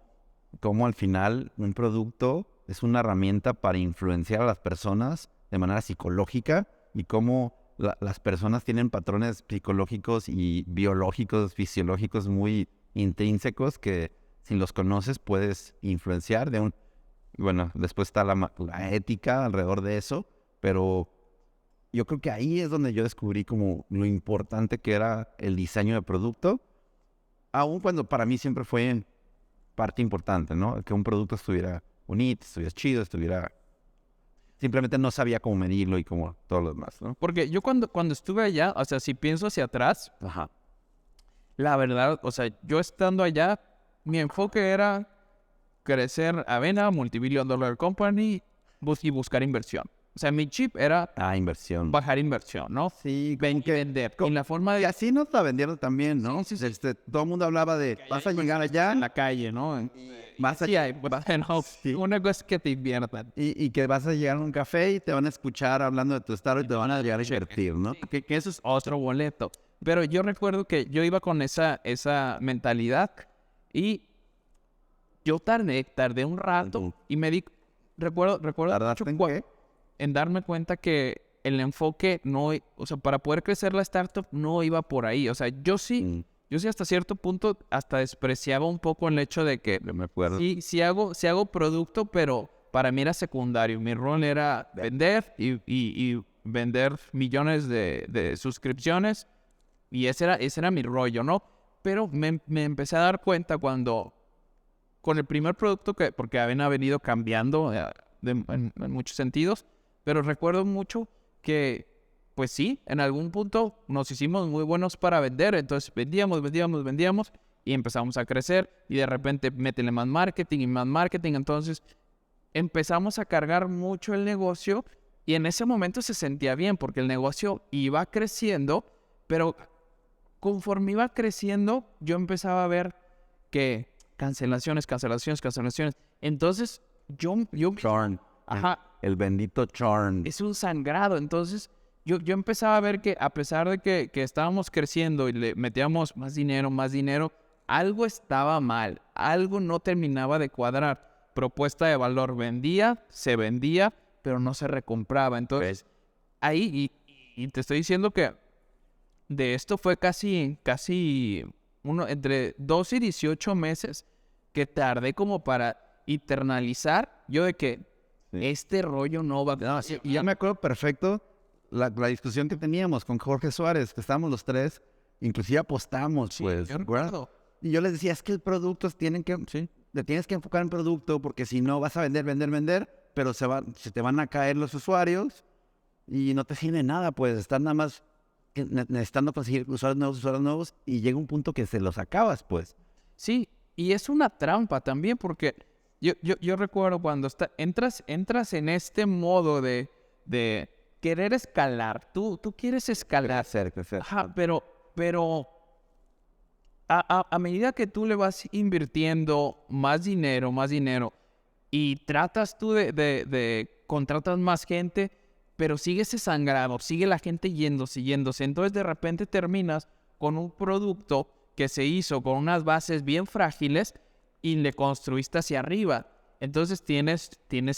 al final un producto es una herramienta para influenciar a las personas de manera psicológica y cómo las personas tienen patrones psicológicos y biológicos, fisiológicos muy intrínsecos que si los conoces puedes influenciar bueno, después está la ética alrededor de eso, pero yo creo que ahí es donde yo descubrí como lo importante que era el diseño de producto, aun cuando para mí siempre fue parte importante, ¿no? Que un producto estuviera bonito, estuviera chido, estuviera... Simplemente no sabía cómo medirlo y como todo lo demás, ¿no? Porque yo cuando estuve allá, o sea, si pienso hacia atrás, Ajá. la verdad, o sea, yo estando allá, mi enfoque era crecer Avena, multibillion dollar company y buscar inversión. O sea, mi chip era Inversión. bajar inversión, ¿no? Sí, Vender. Y la forma y de... así nos la vendieron también, ¿no? Sí, sí, sí. Todo el mundo hablaba de, vas a llegar allá, En la calle, ¿no? vas a... Sí, bueno, Sí. una cosa es que te inviertan. Y que vas a llegar a un café y te van a escuchar hablando de tu startup y te van a llegar a invertir, ¿no? Que eso es otro boleto. Pero yo recuerdo que yo iba con esa mentalidad y yo tardé un rato y recuerdo ¿Tardaste en qué? en darme cuenta que el enfoque o sea, para poder crecer la startup no iba por ahí. O sea, yo sí hasta cierto punto hasta despreciaba un poco el hecho de que Yo me acuerdo. sí hago producto, pero para mí era secundario. Mi rol era vender y vender millones de suscripciones y ese era mi rollo, ¿no? Pero me empecé a dar cuenta con el primer producto porque habían venido cambiando en muchos sentidos, pero recuerdo mucho que, pues sí, en algún punto nos hicimos muy buenos para vender, entonces vendíamos y empezamos a crecer y de repente métele más marketing, entonces empezamos a cargar mucho el negocio y en ese momento se sentía bien porque el negocio iba creciendo, pero conforme iba creciendo yo empezaba a ver que cancelaciones. Entonces, yo Churn. ajá, El bendito churn. es un sangrado. Entonces, yo empezaba a ver que a pesar de que estábamos creciendo y le metíamos más dinero, algo estaba mal. Algo no terminaba de cuadrar. Propuesta de valor se vendía, pero no se recompraba. Entonces, ahí, y te estoy diciendo que de esto fue casi entre 12 y 18 meses que tardé como para internalizar yo de que este rollo no va a... No, sí, y ya me acuerdo perfecto la discusión que teníamos con Jorge Suárez, que estábamos los tres, inclusive apostamos, Sí, pues. yo recuerdo. Y yo les decía, es que el producto le tienes que enfocar en producto porque si no vas a vender, pero se te van a caer los usuarios y no te sirve nada, pues. Están nada más necesitando conseguir usuarios nuevos y llega un punto que se los acabas, pues. Sí, y es una trampa también porque yo recuerdo cuando entras en este modo de querer escalar. Tú quieres escalar. Crecer. Ajá, pero a medida que tú le vas invirtiendo más dinero y tratas tú contratas más gente, pero sigue ese sangrado, sigue la gente yéndose. Entonces de repente terminas con un producto que se hizo con unas bases bien frágiles y le construiste hacia arriba. Entonces tienes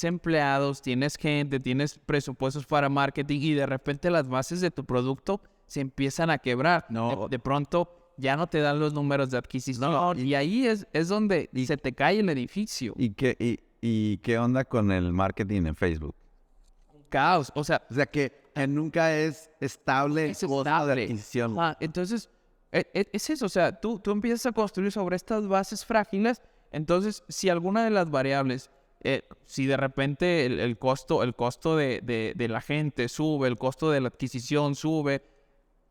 empleados, tienes gente, tienes presupuestos para marketing y de repente las bases de tu producto se empiezan a quebrar. No. De pronto ya no te dan los números de adquisición. No, y ahí es donde se te cae el edificio. ¿Y qué onda con el marketing en Facebook? Caos. O sea, que nunca es estable es el costo de estable. adquisición. Entonces, es eso. O sea, tú empiezas a construir sobre estas bases frágiles. Entonces, si alguna de las variables, si de repente el costo de la gente sube, el costo de la adquisición sube,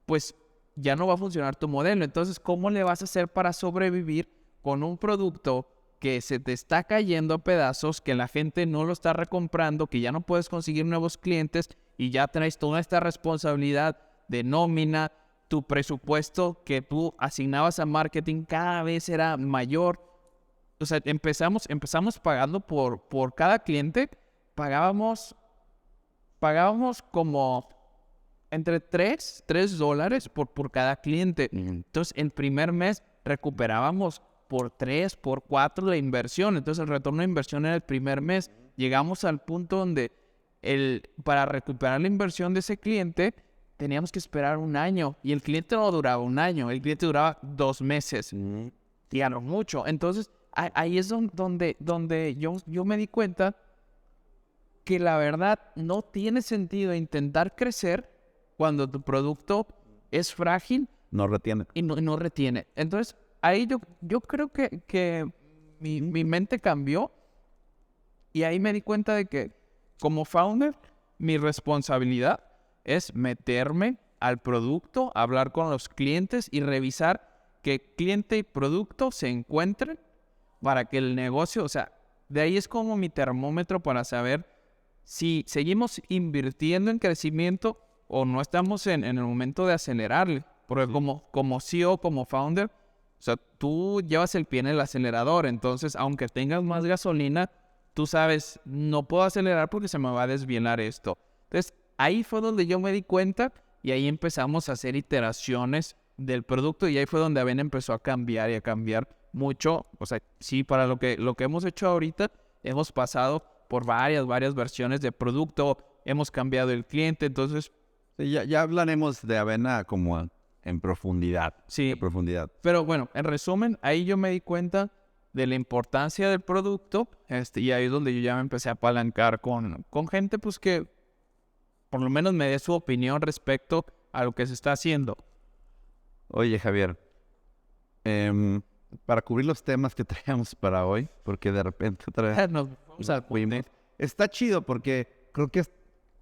pues ya no va a funcionar tu modelo. Entonces, ¿cómo le vas a hacer para sobrevivir con un producto que se te está cayendo a pedazos, que la gente no lo está recomprando, que ya no puedes conseguir nuevos clientes y ya traes toda esta responsabilidad de nómina, tu presupuesto que tú asignabas a marketing cada vez era mayor? O sea, empezamos pagando por cada cliente, pagábamos como entre $3 por cada cliente. Entonces, el primer mes recuperábamos por 3, por 4 la inversión. Entonces, el retorno de inversión era el primer mes. Llegamos al punto donde para recuperar la inversión de ese cliente, teníamos que esperar un año. Y el cliente no duraba un año, el cliente duraba 2 meses. Y a lo mucho. Entonces, ahí es donde yo me di cuenta que la verdad no tiene sentido intentar crecer cuando tu producto es frágil No retiene. y no retiene. Entonces, ahí yo creo que mi mente cambió y ahí me di cuenta de que como founder, mi responsabilidad es meterme al producto, hablar con los clientes y revisar que cliente y producto se encuentren para que el negocio, o sea, de ahí es como mi termómetro para saber si seguimos invirtiendo en crecimiento o no estamos en el momento de acelerarle. Porque como CEO, como founder, o sea, tú llevas el pie en el acelerador. Entonces, aunque tengas más gasolina, tú sabes, no puedo acelerar porque se me va a desvielar esto. Entonces, ahí fue donde yo me di cuenta y ahí empezamos a hacer iteraciones del producto y ahí fue donde Avena empezó a cambiar y a cambiar mucho. O sea, sí, para lo que hemos hecho ahorita, hemos pasado por varias versiones de producto, hemos cambiado el cliente, entonces... Sí, ya hablaremos de Avena como en profundidad. Sí, en profundidad. pero bueno, en resumen, ahí yo me di cuenta de la importancia del producto, y ahí es donde yo ya me empecé a apalancar con gente pues que por lo menos me dé su opinión respecto a lo que se está haciendo. Oye, Javier, para cubrir los temas que traíamos para hoy, porque de repente otra vez Nos vamos al punto. está chido porque creo que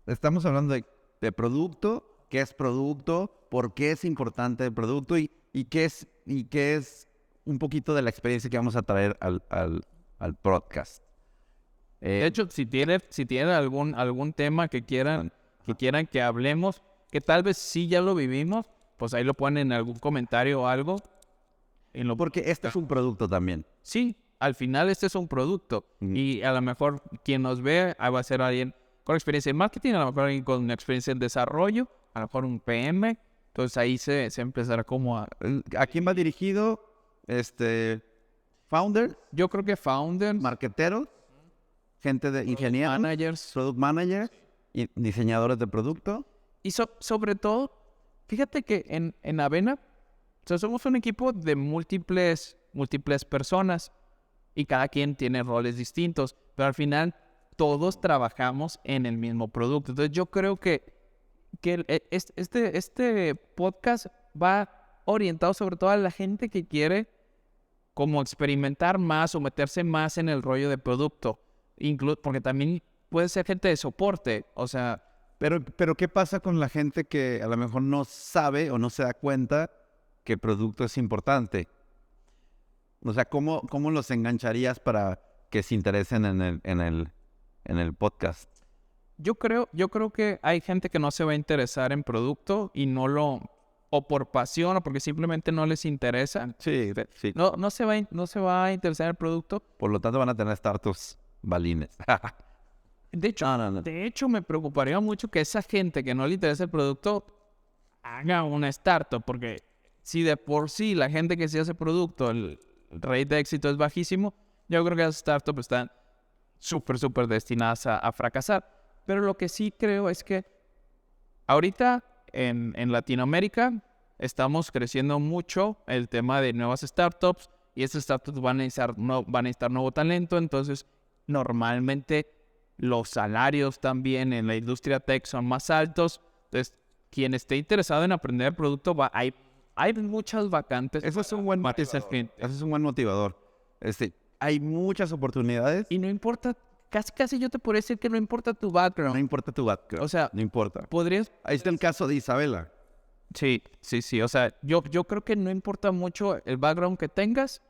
estamos hablando de producto, qué es producto, por qué es importante el producto y qué es un poquito de la experiencia que vamos a traer al podcast. De hecho, si tienen algún tema que quieran que hablemos, que tal vez sí ya lo vivimos, pues ahí lo ponen en algún comentario o algo. Porque este es un producto también. Sí, al final este es un producto. Y a lo mejor quien nos ve va a ser alguien con experiencia en marketing, a lo mejor alguien con experiencia en desarrollo, a lo mejor un PM. Entonces ahí se empezará como a... ¿A quién va dirigido? Founder, Yo creo que founders, marqueteros, gente de ingenieros, managers. product managers, y diseñadores de producto. Y sobre todo, fíjate que en Avena, o sea, somos un equipo de múltiples personas y cada quien tiene roles distintos, pero al final todos trabajamos en el mismo producto. Entonces yo creo que este podcast va orientado sobre todo a la gente que quiere como experimentar más o meterse más en el rollo de producto, porque también puede ser gente de soporte, o sea... Pero ¿qué pasa con la gente que a lo mejor no sabe o no se da cuenta que el producto es importante? O sea, ¿cómo los engancharías para que se interesen en el podcast? Yo creo que hay gente que no se va a interesar en producto y o por pasión o porque simplemente no les interesa. Sí. No se va a interesar en el producto. Por lo tanto van a tener startups balines. De hecho, No. de hecho, me preocuparía mucho que esa gente que no le interesa el producto haga una startup, porque si de por sí la gente que sí hace producto, el rate de éxito es bajísimo, yo creo que las startups están súper destinadas a fracasar. Pero lo que sí creo es que ahorita en Latinoamérica estamos creciendo mucho el tema de nuevas startups y estas startups van a necesitar nuevo talento, entonces normalmente los salarios también en la industria tech son más altos. Entonces, quien esté interesado en aprender el producto, hay muchas vacantes. Eso es un buen motivador. Hay muchas oportunidades. Y no importa, casi yo te podría decir que no importa tu background. No importa tu background. O sea, no importa. Ahí está el caso de Isabela. Sí. O sea, yo creo que no importa mucho el background que tengas.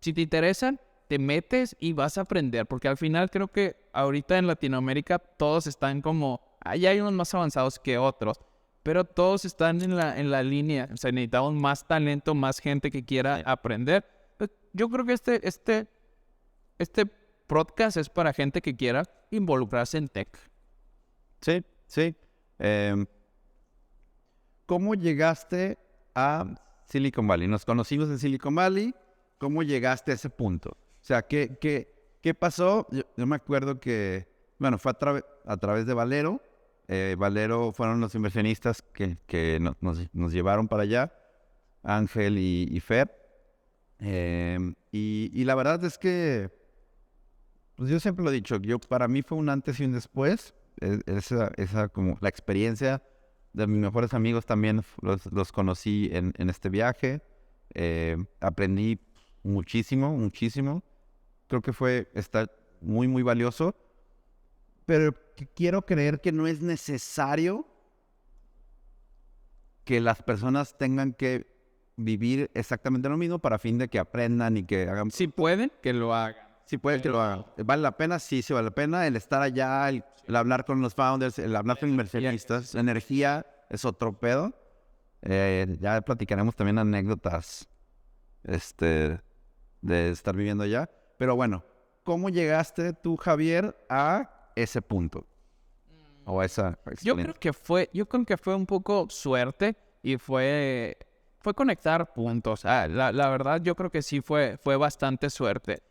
Si te interesan, te metes y vas a aprender, porque al final creo que ahorita en Latinoamérica todos están como, hay unos más avanzados que otros, pero todos están en la línea, o sea, necesitamos más talento, más gente que quiera aprender. Yo creo que este podcast es para gente que quiera involucrarse en tech. Sí. ¿Cómo llegaste a Silicon Valley? Nos conocimos en Silicon Valley. ¿Cómo llegaste a ese punto? O sea, ¿qué pasó? Yo me acuerdo que, bueno, fue a través de Valero. Valero fueron los inversionistas que nos llevaron para allá, Ángel y Fer. Y la verdad es que, pues yo siempre lo he dicho, para mí fue un antes y un después. Esa como la experiencia de mis mejores amigos también los conocí en este viaje. Aprendí muchísimo, muchísimo. Creo que está muy, muy valioso. Pero quiero creer que no es necesario que las personas tengan que vivir exactamente lo mismo para fin de que aprendan y que hagan. Si pueden, que lo hagan. Si pueden que lo hagan. ¿Vale la pena? Sí, sí vale la pena. El estar allá, el hablar con los founders, el hablar con inversionistas. La energía es otro pedo. Ya platicaremos también anécdotas de estar viviendo allá. Pero bueno, ¿cómo llegaste tú, Javier, a ese punto? O a esa Yo creo que fue un poco suerte y fue conectar puntos. La verdad, yo creo que sí fue bastante suerte.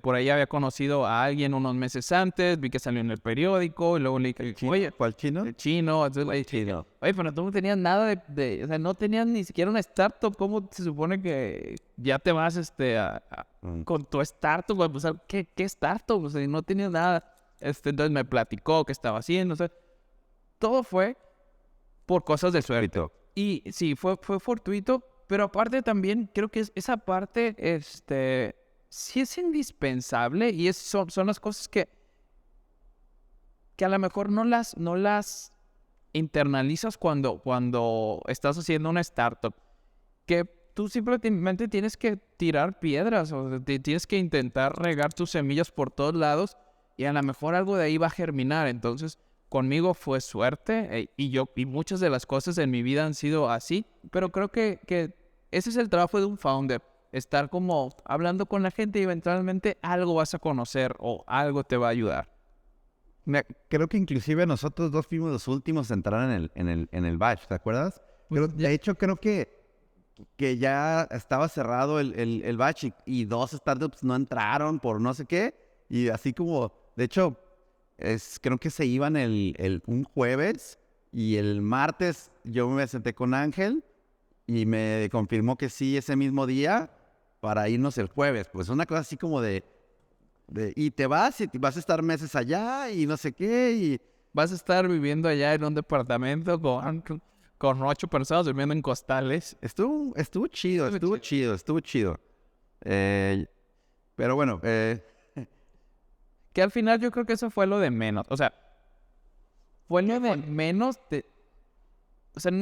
Por ahí había conocido a alguien unos meses antes, vi que salió en el periódico, y luego le dije, oye, ¿Cuál chino? el chino, entonces le dije, oye, pero tú no tenías nada o sea, no tenías ni siquiera una startup, ¿cómo se supone que ya te vas con tu startup? O sea, ¿qué startup? O sea, no tenías nada. Entonces me platicó qué estaba haciendo, o sea, todo fue por cosas de suerte. Y sí, fue fortuito, pero aparte también creo que esa parte, sí es indispensable y son las cosas que a lo mejor no las internalizas cuando estás haciendo una startup. Que tú simplemente tienes que tirar piedras o tienes que intentar regar tus semillas por todos lados y a lo mejor algo de ahí va a germinar. Entonces, conmigo fue suerte y muchas de las cosas en mi vida han sido así, pero creo que ese es el trabajo de un founder. Estar como hablando con la gente y eventualmente algo vas a conocer o algo te va a ayudar. Creo que inclusive nosotros dos fuimos los últimos a entrar en el batch, ¿te acuerdas? Pero de hecho creo que ya estaba cerrado el batch y dos startups no entraron por no sé qué. Y así como, de hecho, creo que se iban un jueves y el martes yo me senté con Ángel y me confirmó que sí ese mismo día para irnos el jueves. Pues una cosa así como y te vas y vas a estar meses allá y no sé qué y vas a estar viviendo allá en un departamento con 8 personas durmiendo en costales. Estuvo chido. Pero bueno, que al final yo creo que eso fue lo de menos. O sea, fue lo de menos o sea,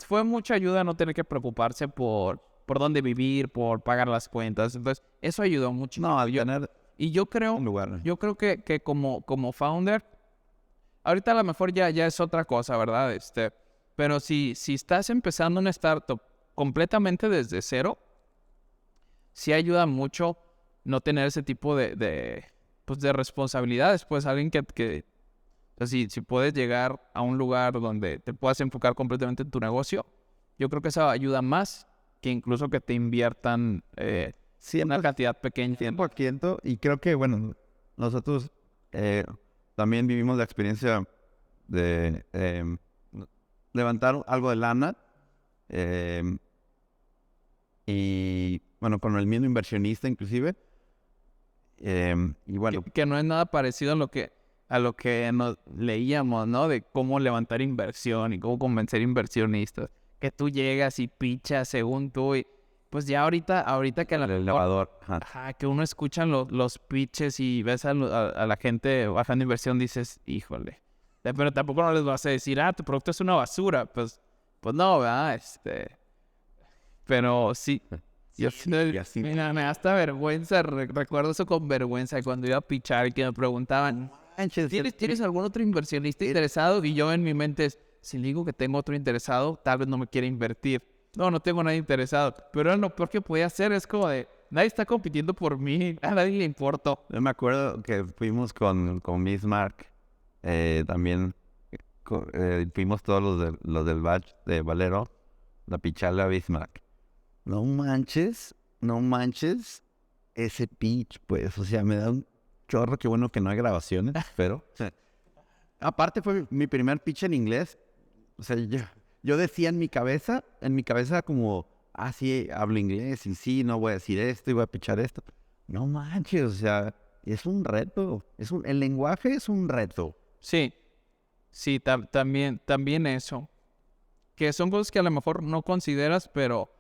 fue mucha ayuda no tener que preocuparse por dónde vivir, por pagar las cuentas. Entonces, eso ayudó mucho. No, al tener y yo creo, un lugar. Yo creo que como founder, ahorita a lo mejor ya es otra cosa, ¿verdad? Pero si estás empezando una startup completamente desde cero, sí ayuda mucho no tener ese tipo de responsabilidades. Pues alguien que o sea, si puedes llegar a un lugar donde te puedas enfocar completamente en tu negocio, yo creo que eso ayuda más que incluso que te inviertan una cantidad pequeña. 100%. Y creo que, bueno, nosotros también vivimos la experiencia de levantar algo de lana. Y, bueno, con el mismo inversionista inclusive. Y bueno. Que no es nada parecido a lo que nos leíamos, ¿no? De cómo levantar inversión y cómo convencer inversionistas. Que tú llegas y pichas según tú y pues ya ahorita que el elevador. Que uno escucha los pitches y ves a la gente bajando inversión, dices, híjole. Pero tampoco no les vas a decir, tu producto es una basura. Pues no, ¿verdad? Pero sí. Mira, me da hasta vergüenza. Recuerdo eso con vergüenza cuando iba a pichar y que me preguntaban, ¿tienes algún otro inversionista interesado? Y yo en mi mente si le digo que tengo otro interesado, tal vez no me quiera invertir. No tengo nadie interesado. Pero lo peor que podía hacer es como de, nadie está compitiendo por mí, a nadie le importó. Yo me acuerdo que fuimos con Bismarck, también fuimos todos los del batch de Valero, la picharle a Bismarck. No manches ese pitch, pues, o sea, me da un chorro, qué bueno que no hay grabaciones, pero... Aparte fue mi primer pitch en inglés, o sea, yo decía en mi cabeza como, sí, hablo inglés y sí, no voy a decir esto y voy a pichar esto. No manches, o sea, es un reto, el lenguaje es un reto. Sí, también eso. que son cosas que a lo mejor no consideras, pero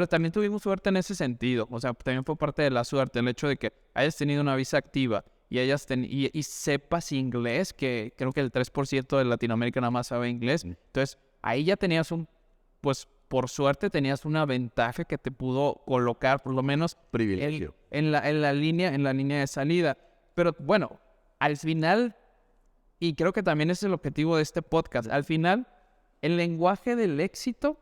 también tuvimos suerte en ese sentido. O sea, también fue parte de la suerte el hecho de que hayas tenido una visa activa y y sepas inglés, que creo que el 3% de Latinoamérica nada más sabe inglés. Entonces, ahí ya tenías pues por suerte tenías una ventaja que te pudo colocar por lo menos Privilegio. en la línea de salida. Pero bueno, al final, y creo que también ese es el objetivo de este podcast, al final, el lenguaje del éxito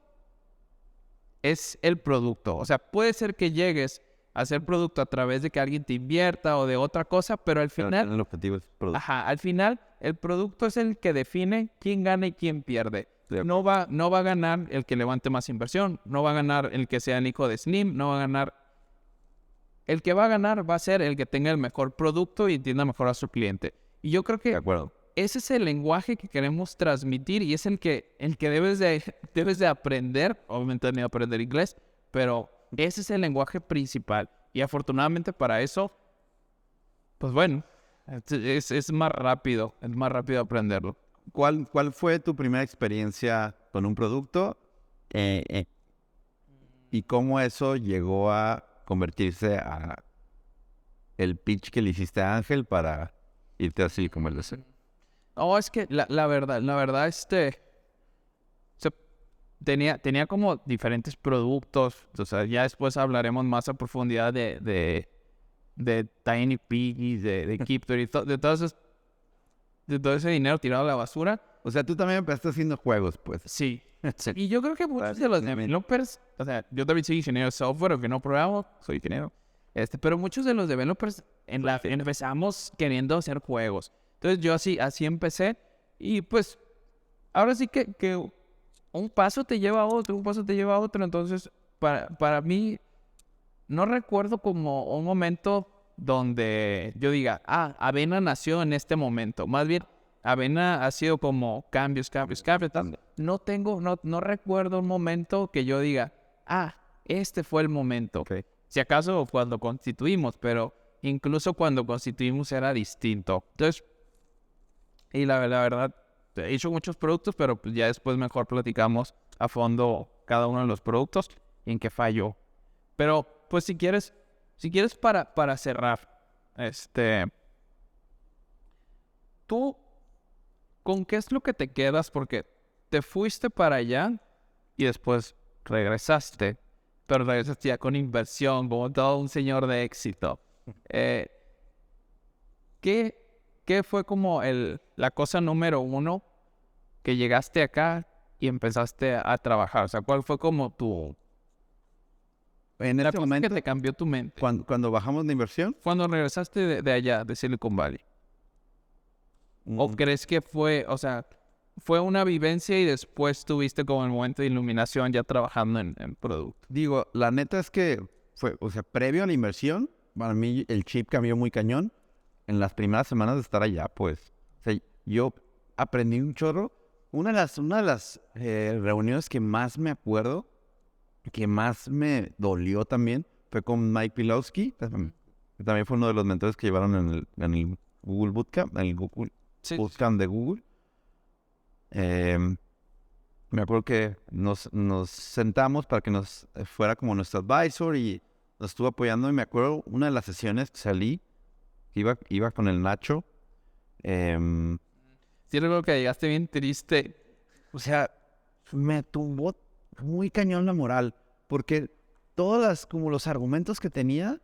es el producto. O sea, puede ser que llegues a hacer producto a través de que alguien te invierta o de otra cosa, pero al final... El objetivo es producto. Ajá, al final el producto es el que define quién gana y quién pierde. Sí. No va a ganar el que levante más inversión, no va a ganar el que sea el hijo de Slim, no va a ganar... El que va a ganar va a ser el que tenga el mejor producto y entienda mejor a su cliente. Y yo creo De que acuerdo. ese es el lenguaje que queremos transmitir y es el que debes de aprender. Obviamente ni aprender inglés, pero ese es el lenguaje principal. Y afortunadamente para eso, pues bueno, es más rápido aprenderlo. ¿Cuál fue tu primera experiencia con un producto? ¿Y cómo eso llegó a convertirse a el pitch que le hiciste a Ángel para irte así como el deseo? No, es que la verdad, o sea, tenía como diferentes productos. O sea, ya después hablaremos más a profundidad de Tiny Piggies, de Keepter y de todo ese dinero tirado a la basura. O sea, tú también empezaste haciendo juegos, pues. Sí. Y yo creo que muchos de los developers, o sea, yo también soy ingeniero de software, aunque no programo, soy ingeniero. Pero muchos de los developers empezamos queriendo hacer juegos. Entonces yo así empecé y pues ahora sí que un paso te lleva a otro, Entonces para mí no recuerdo como un momento donde yo diga, Avena nació en este momento. Más bien, Avena ha sido como cambios. No recuerdo un momento que yo diga, este fue el momento. Okay. Si acaso cuando constituimos, pero incluso cuando constituimos era distinto. Entonces, y la verdad, he hecho muchos productos, pero pues ya después mejor platicamos a fondo cada uno de los productos y en qué falló. Pero, pues si quieres para cerrar, ¿tú con qué es lo que te quedas? Porque te fuiste para allá y después regresaste, pero regresaste ya con inversión, como todo un señor de éxito. ¿Qué fue como la cosa número uno que llegaste acá y empezaste a trabajar? O sea, ¿cuál fue como En la este cosa momento, que te cambió tu mente? cuando bajamos de inversión, Cuando regresaste de allá, de Silicon Valley. ¿O crees que fue una vivencia y después tuviste como el momento de iluminación ya trabajando en producto? digo, la neta es que fue, o sea, previo a la inversión, para mí el chip cambió muy cañón. En las primeras semanas de estar allá, pues, o sea, yo aprendí un chorro. Una de las reuniones que más me acuerdo, que más me dolió también, fue con Mike Pilowski, que también fue uno de los mentores que llevaron en el Google Bootcamp, en el Google Bootcamp de Google. Me acuerdo que nos sentamos para que nos fuera como nuestro advisor y nos estuvo apoyando. Y me acuerdo una de las sesiones que salí, iba con el Nacho. Sí, recuerdo que llegaste bien triste. O sea, me tumbó muy cañón la moral, porque como los argumentos que tenía,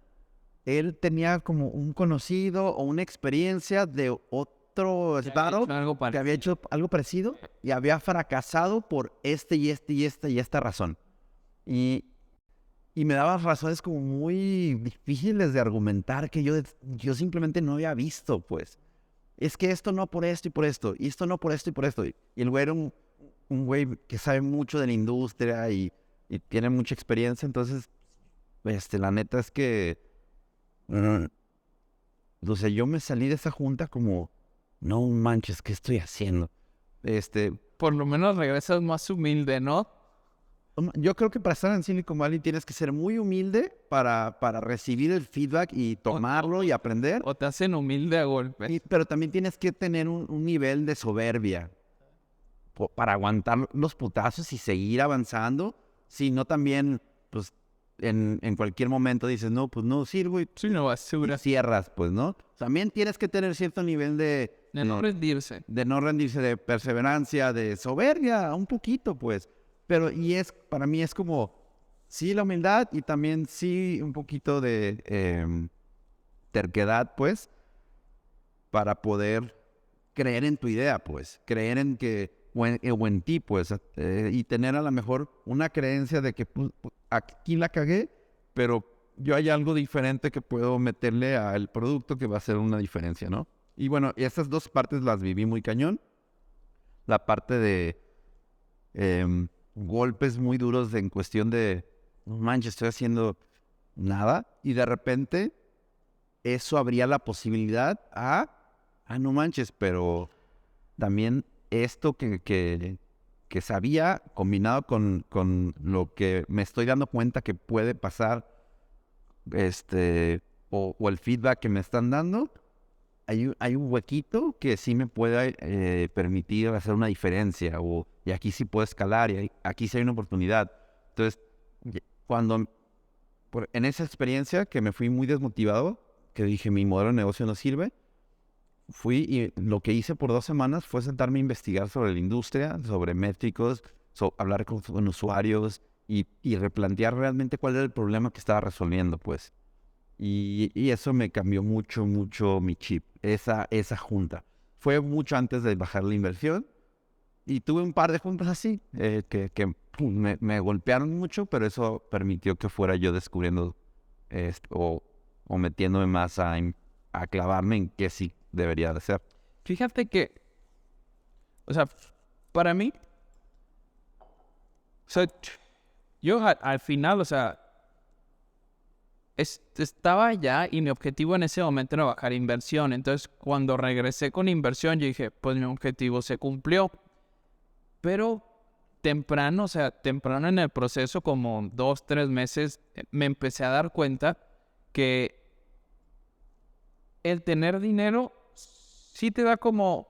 él tenía como un conocido o una experiencia de otro startup que había hecho algo parecido y había fracasado por esta razón. Y me daba razones como muy difíciles de argumentar que yo simplemente no había visto, pues. Es que esto no por esto y por esto, y esto no por esto y por esto. Y el güey era un güey que sabe mucho de la industria y tiene mucha experiencia, entonces, la neta es que, o sea, yo me salí de esa junta como, no manches, ¿qué estoy haciendo? Por lo menos regresas más humilde, ¿no? Yo creo que para estar en Silicon Valley tienes que ser muy humilde para recibir el feedback y tomarlo y aprender. O te hacen humilde a golpe. Pero también tienes que tener un nivel de soberbia. para aguantar los putazos y seguir avanzando, sino también, pues, en cualquier momento dices, no, pues no sirvo y Sí, una basura. cierras, pues, ¿no? También tienes que tener cierto nivel De no rendirse. de no rendirse, de perseverancia, de soberbia, un poquito, pues. Pero, para mí es como, sí, la humildad y también sí un poquito de terquedad, pues, para poder creer en tu idea, pues, creer en o en ti, pues, y tener a lo mejor una creencia de que aquí la cagué, pero yo hay algo diferente que puedo meterle al producto que va a hacer una diferencia, ¿no? Y bueno, esas dos partes las viví muy cañón. La parte de golpes muy duros en cuestión de, no manches, estoy haciendo nada, y de repente eso abría la posibilidad no manches, pero también esto que sabía, combinado con lo que me estoy dando cuenta que puede pasar, o el feedback que me están dando, hay un huequito que sí me puede permitir hacer una diferencia, y aquí sí puedo escalar, y aquí sí hay una oportunidad. Entonces, en esa experiencia que me fui muy desmotivado, que dije, mi modelo de negocio no sirve, fui y lo que hice por 2 semanas fue sentarme a investigar sobre la industria, sobre métricos, hablar con usuarios y replantear realmente cuál era el problema que estaba resolviendo, pues. Y eso me cambió mucho, mucho mi chip, esa junta. Fue mucho antes de bajar la inversión y tuve un par de juntas así, que me golpearon mucho, pero eso permitió que fuera yo descubriendo o metiéndome más a clavarme en qué sí debería de ser. Fíjate que, o sea, para mí, o sea, yo al final, o sea, estaba ya y mi objetivo en ese momento era bajar inversión. Entonces, cuando regresé con inversión, yo dije, pues mi objetivo se cumplió. Pero temprano, o sea, temprano en el proceso, como 2, 3 meses, me empecé a dar cuenta que el tener dinero sí te da como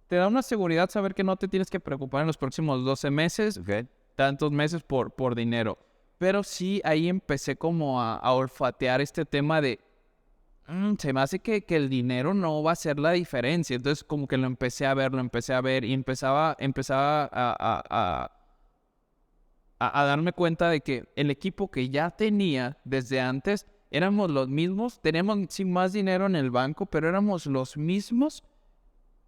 te da una seguridad saber que no te tienes que preocupar en los próximos 12 meses, Okay. tantos meses por dinero. Pero sí, ahí empecé como a olfatear este tema de, se me hace que el dinero no va a ser la diferencia. Entonces como que lo empecé a ver y empezaba a darme cuenta de que el equipo que ya tenía desde antes, éramos los mismos, teníamos sí más dinero en el banco, pero éramos los mismos.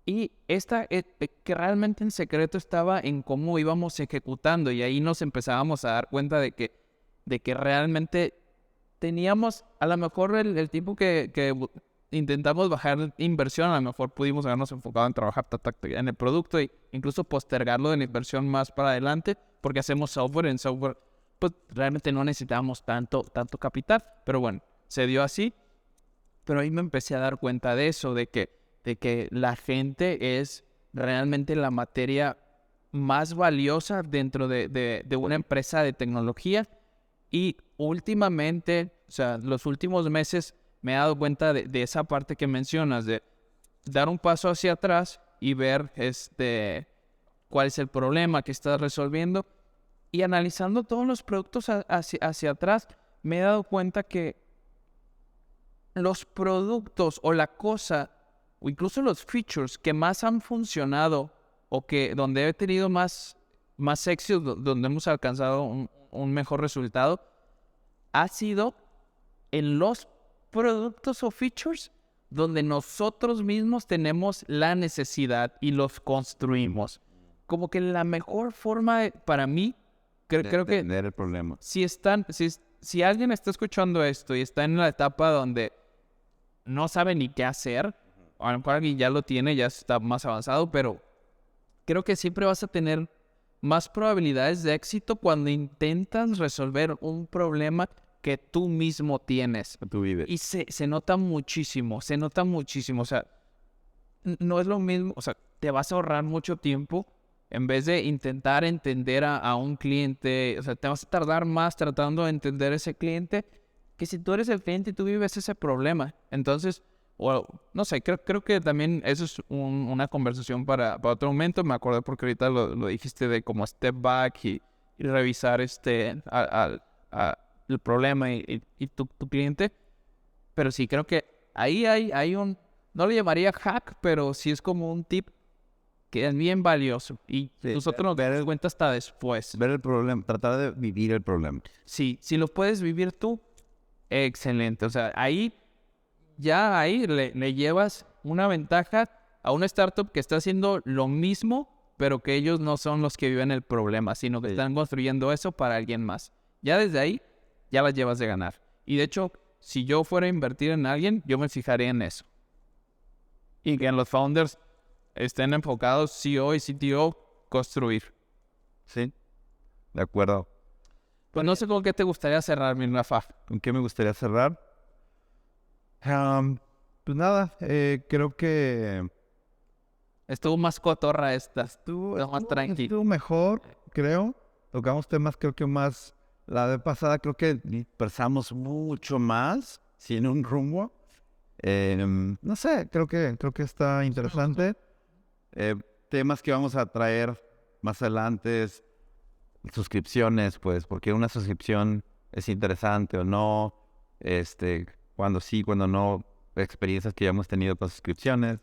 Y que realmente el secreto estaba en cómo íbamos ejecutando, y ahí nos empezábamos a dar cuenta de que realmente teníamos, a lo mejor el tiempo que intentamos bajar inversión, a lo mejor pudimos habernos enfocado en trabajar en el producto e incluso postergarlo de la inversión más para adelante, porque hacemos software. En software, pues realmente no necesitábamos tanto capital, pero bueno, se dio así. Pero ahí me empecé a dar cuenta de eso, de que la gente es realmente la materia más valiosa dentro de una empresa de tecnología. Y últimamente, o sea, los últimos meses me he dado cuenta de esa parte que mencionas, de dar un paso hacia atrás y ver cuál es el problema que estás resolviendo. Y analizando todos los productos hacia atrás, me he dado cuenta que los productos o la cosa, o incluso los features que más han funcionado o que donde he tenido más éxito, donde hemos alcanzado un mejor resultado, ha sido en los productos o features donde nosotros mismos tenemos la necesidad y los construimos. Como que la mejor forma para mí, creo que entender el problema. si alguien está escuchando esto y está en la etapa donde no sabe ni qué hacer, a lo mejor alguien ya lo tiene, ya está más avanzado, pero creo que siempre vas a tener más probabilidades de éxito cuando intentas resolver un problema que tú mismo tienes. Tú vives. Y se nota muchísimo, o sea, no es lo mismo, o sea, te vas a ahorrar mucho tiempo en vez de intentar entender a un cliente. O sea, te vas a tardar más tratando de entender a ese cliente que si tú eres el cliente y tú vives ese problema. Entonces, O no sé, creo que también eso es una conversación para otro momento. Me acordé porque ahorita lo dijiste de como step back y revisar el problema y tu cliente. Pero sí, creo que ahí hay un, no le llamaría hack, pero sí es como un tip que es bien valioso. Y Sí, nosotros nos damos cuenta hasta después. ver el problema, tratar de vivir el problema. Sí, si lo puedes vivir tú, excelente. O sea, ahí le llevas una ventaja a una startup que está haciendo lo mismo, pero que ellos no son los que viven el problema, sino que están construyendo eso para alguien más. Ya desde ahí, ya las llevas de ganar. Y de hecho, si yo fuera a invertir en alguien, yo me fijaría en eso. Y que en los founders estén enfocados, CEO y CTO, construir. Sí, de acuerdo. Pues no sé con qué te gustaría cerrar, mi Rafa. ¿Con qué me gustaría cerrar? Pues nada, creo que Estuvo más cotorra esta. Estuvo más tranqui. estuvo mejor, creo. Tocamos temas creo que más. La vez pasada creo que dispersamos mucho más, sin un rumbo. No sé, creo que está interesante. Temas que vamos a traer más adelante es suscripciones, pues, porque una suscripción es interesante o no. Cuando sí, cuando no, experiencias que ya hemos tenido con suscripciones.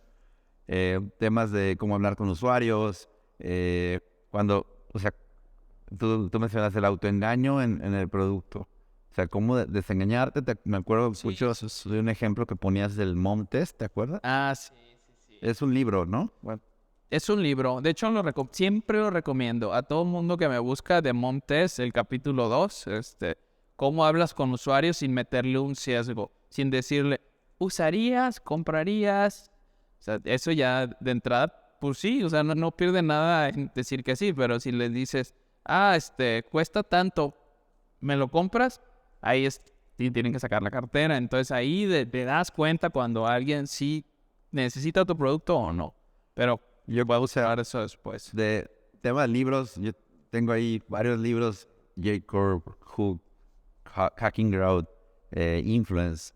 Temas de cómo hablar con usuarios. O sea, tú mencionas el autoengaño en el producto. O sea, cómo desengañarte. Me acuerdo mucho de un ejemplo que ponías del Mom Test, ¿te acuerdas? Ah, sí. Es un libro, ¿no? Bueno. Es un libro. De hecho, siempre lo recomiendo a todo mundo que me busca de Mom Test, el capítulo 2. Cómo hablas con usuarios sin meterle un sesgo, sin decirle, ¿usarías? ¿Comprarías? O sea, eso ya de entrada, pues sí, o sea, no pierde nada en decir que sí, pero si les dices, cuesta tanto, ¿me lo compras? Ahí tienen que sacar la cartera. Entonces ahí te das cuenta cuando alguien sí necesita tu producto o no. Pero yo puedo usar eso después. De tema de libros, yo tengo ahí varios libros, J-Corp, Hook, Hacking Growth, Influence.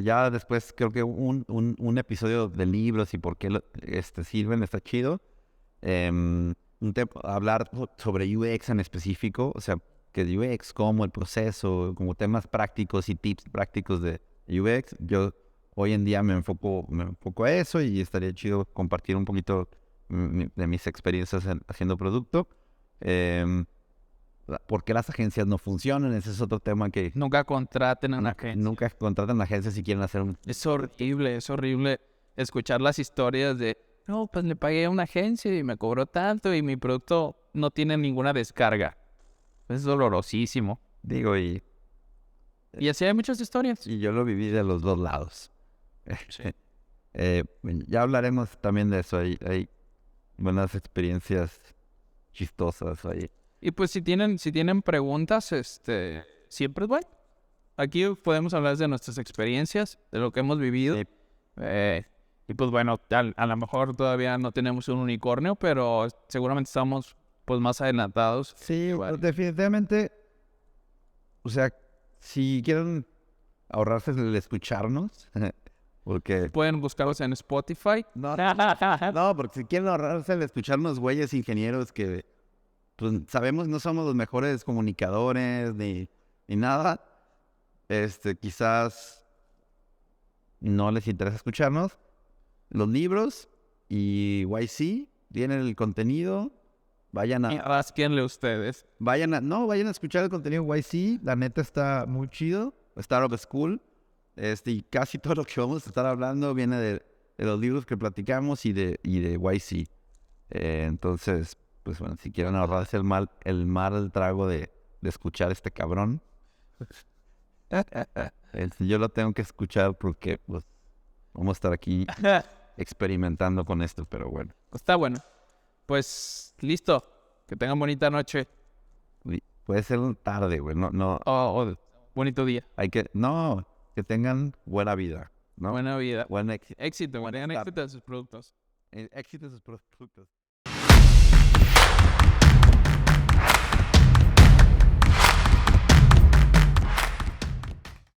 Ya después creo que un episodio de libros y por qué sirven está chido. Hablar sobre UX en específico, o sea, que UX como el proceso, como temas prácticos y tips prácticos de UX. Yo hoy en día me enfoco a eso y estaría chido compartir un poquito de mis experiencias haciendo producto. ¿Por qué las agencias no funcionan? Ese es otro tema que... Nunca contraten a una agencia. Nunca contratan a agencias si quieren hacer un... Es horrible escuchar las historias de, no, pues le pagué a una agencia y me cobró tanto y mi producto no tiene ninguna descarga. Es dolorosísimo. Digo, y así hay muchas historias. Y yo lo viví de los dos lados. Sí. Ya hablaremos también de eso. Hay buenas experiencias chistosas ahí. Y pues si tienen preguntas, siempre es bueno. Aquí podemos hablar de nuestras experiencias, de lo que hemos vivido. Sí. Y pues bueno, a lo mejor todavía no tenemos un unicornio, pero seguramente estamos pues más adelantados. Sí, definitivamente. O sea, si quieren ahorrarse el escucharnos, porque... Pueden buscarlos en Spotify. No, porque si quieren ahorrarse el escucharnos, güeyes ingenieros que, pues, sabemos no somos los mejores comunicadores ni nada, quizás no les interesa escucharnos. Los libros y YC tienen el contenido. Vayan a... Rásquenle ustedes. Vayan a escuchar el contenido YC. La neta está muy chido. Startup School. Y casi todo lo que vamos a estar hablando viene de los libros que platicamos y de YC. Entonces, pues bueno, si quieren ahorrarse el mal trago de escuchar a este cabrón, yo lo tengo que escuchar porque pues vamos a estar aquí experimentando con esto, pero bueno. Está bueno. Pues listo. Que tengan bonita noche. Puede ser tarde, güey. No. Bonito día. Que tengan buena vida, ¿no? Buena vida. Buen éxito. Éxito. Tengan éxito en sus productos. Éxito en sus productos.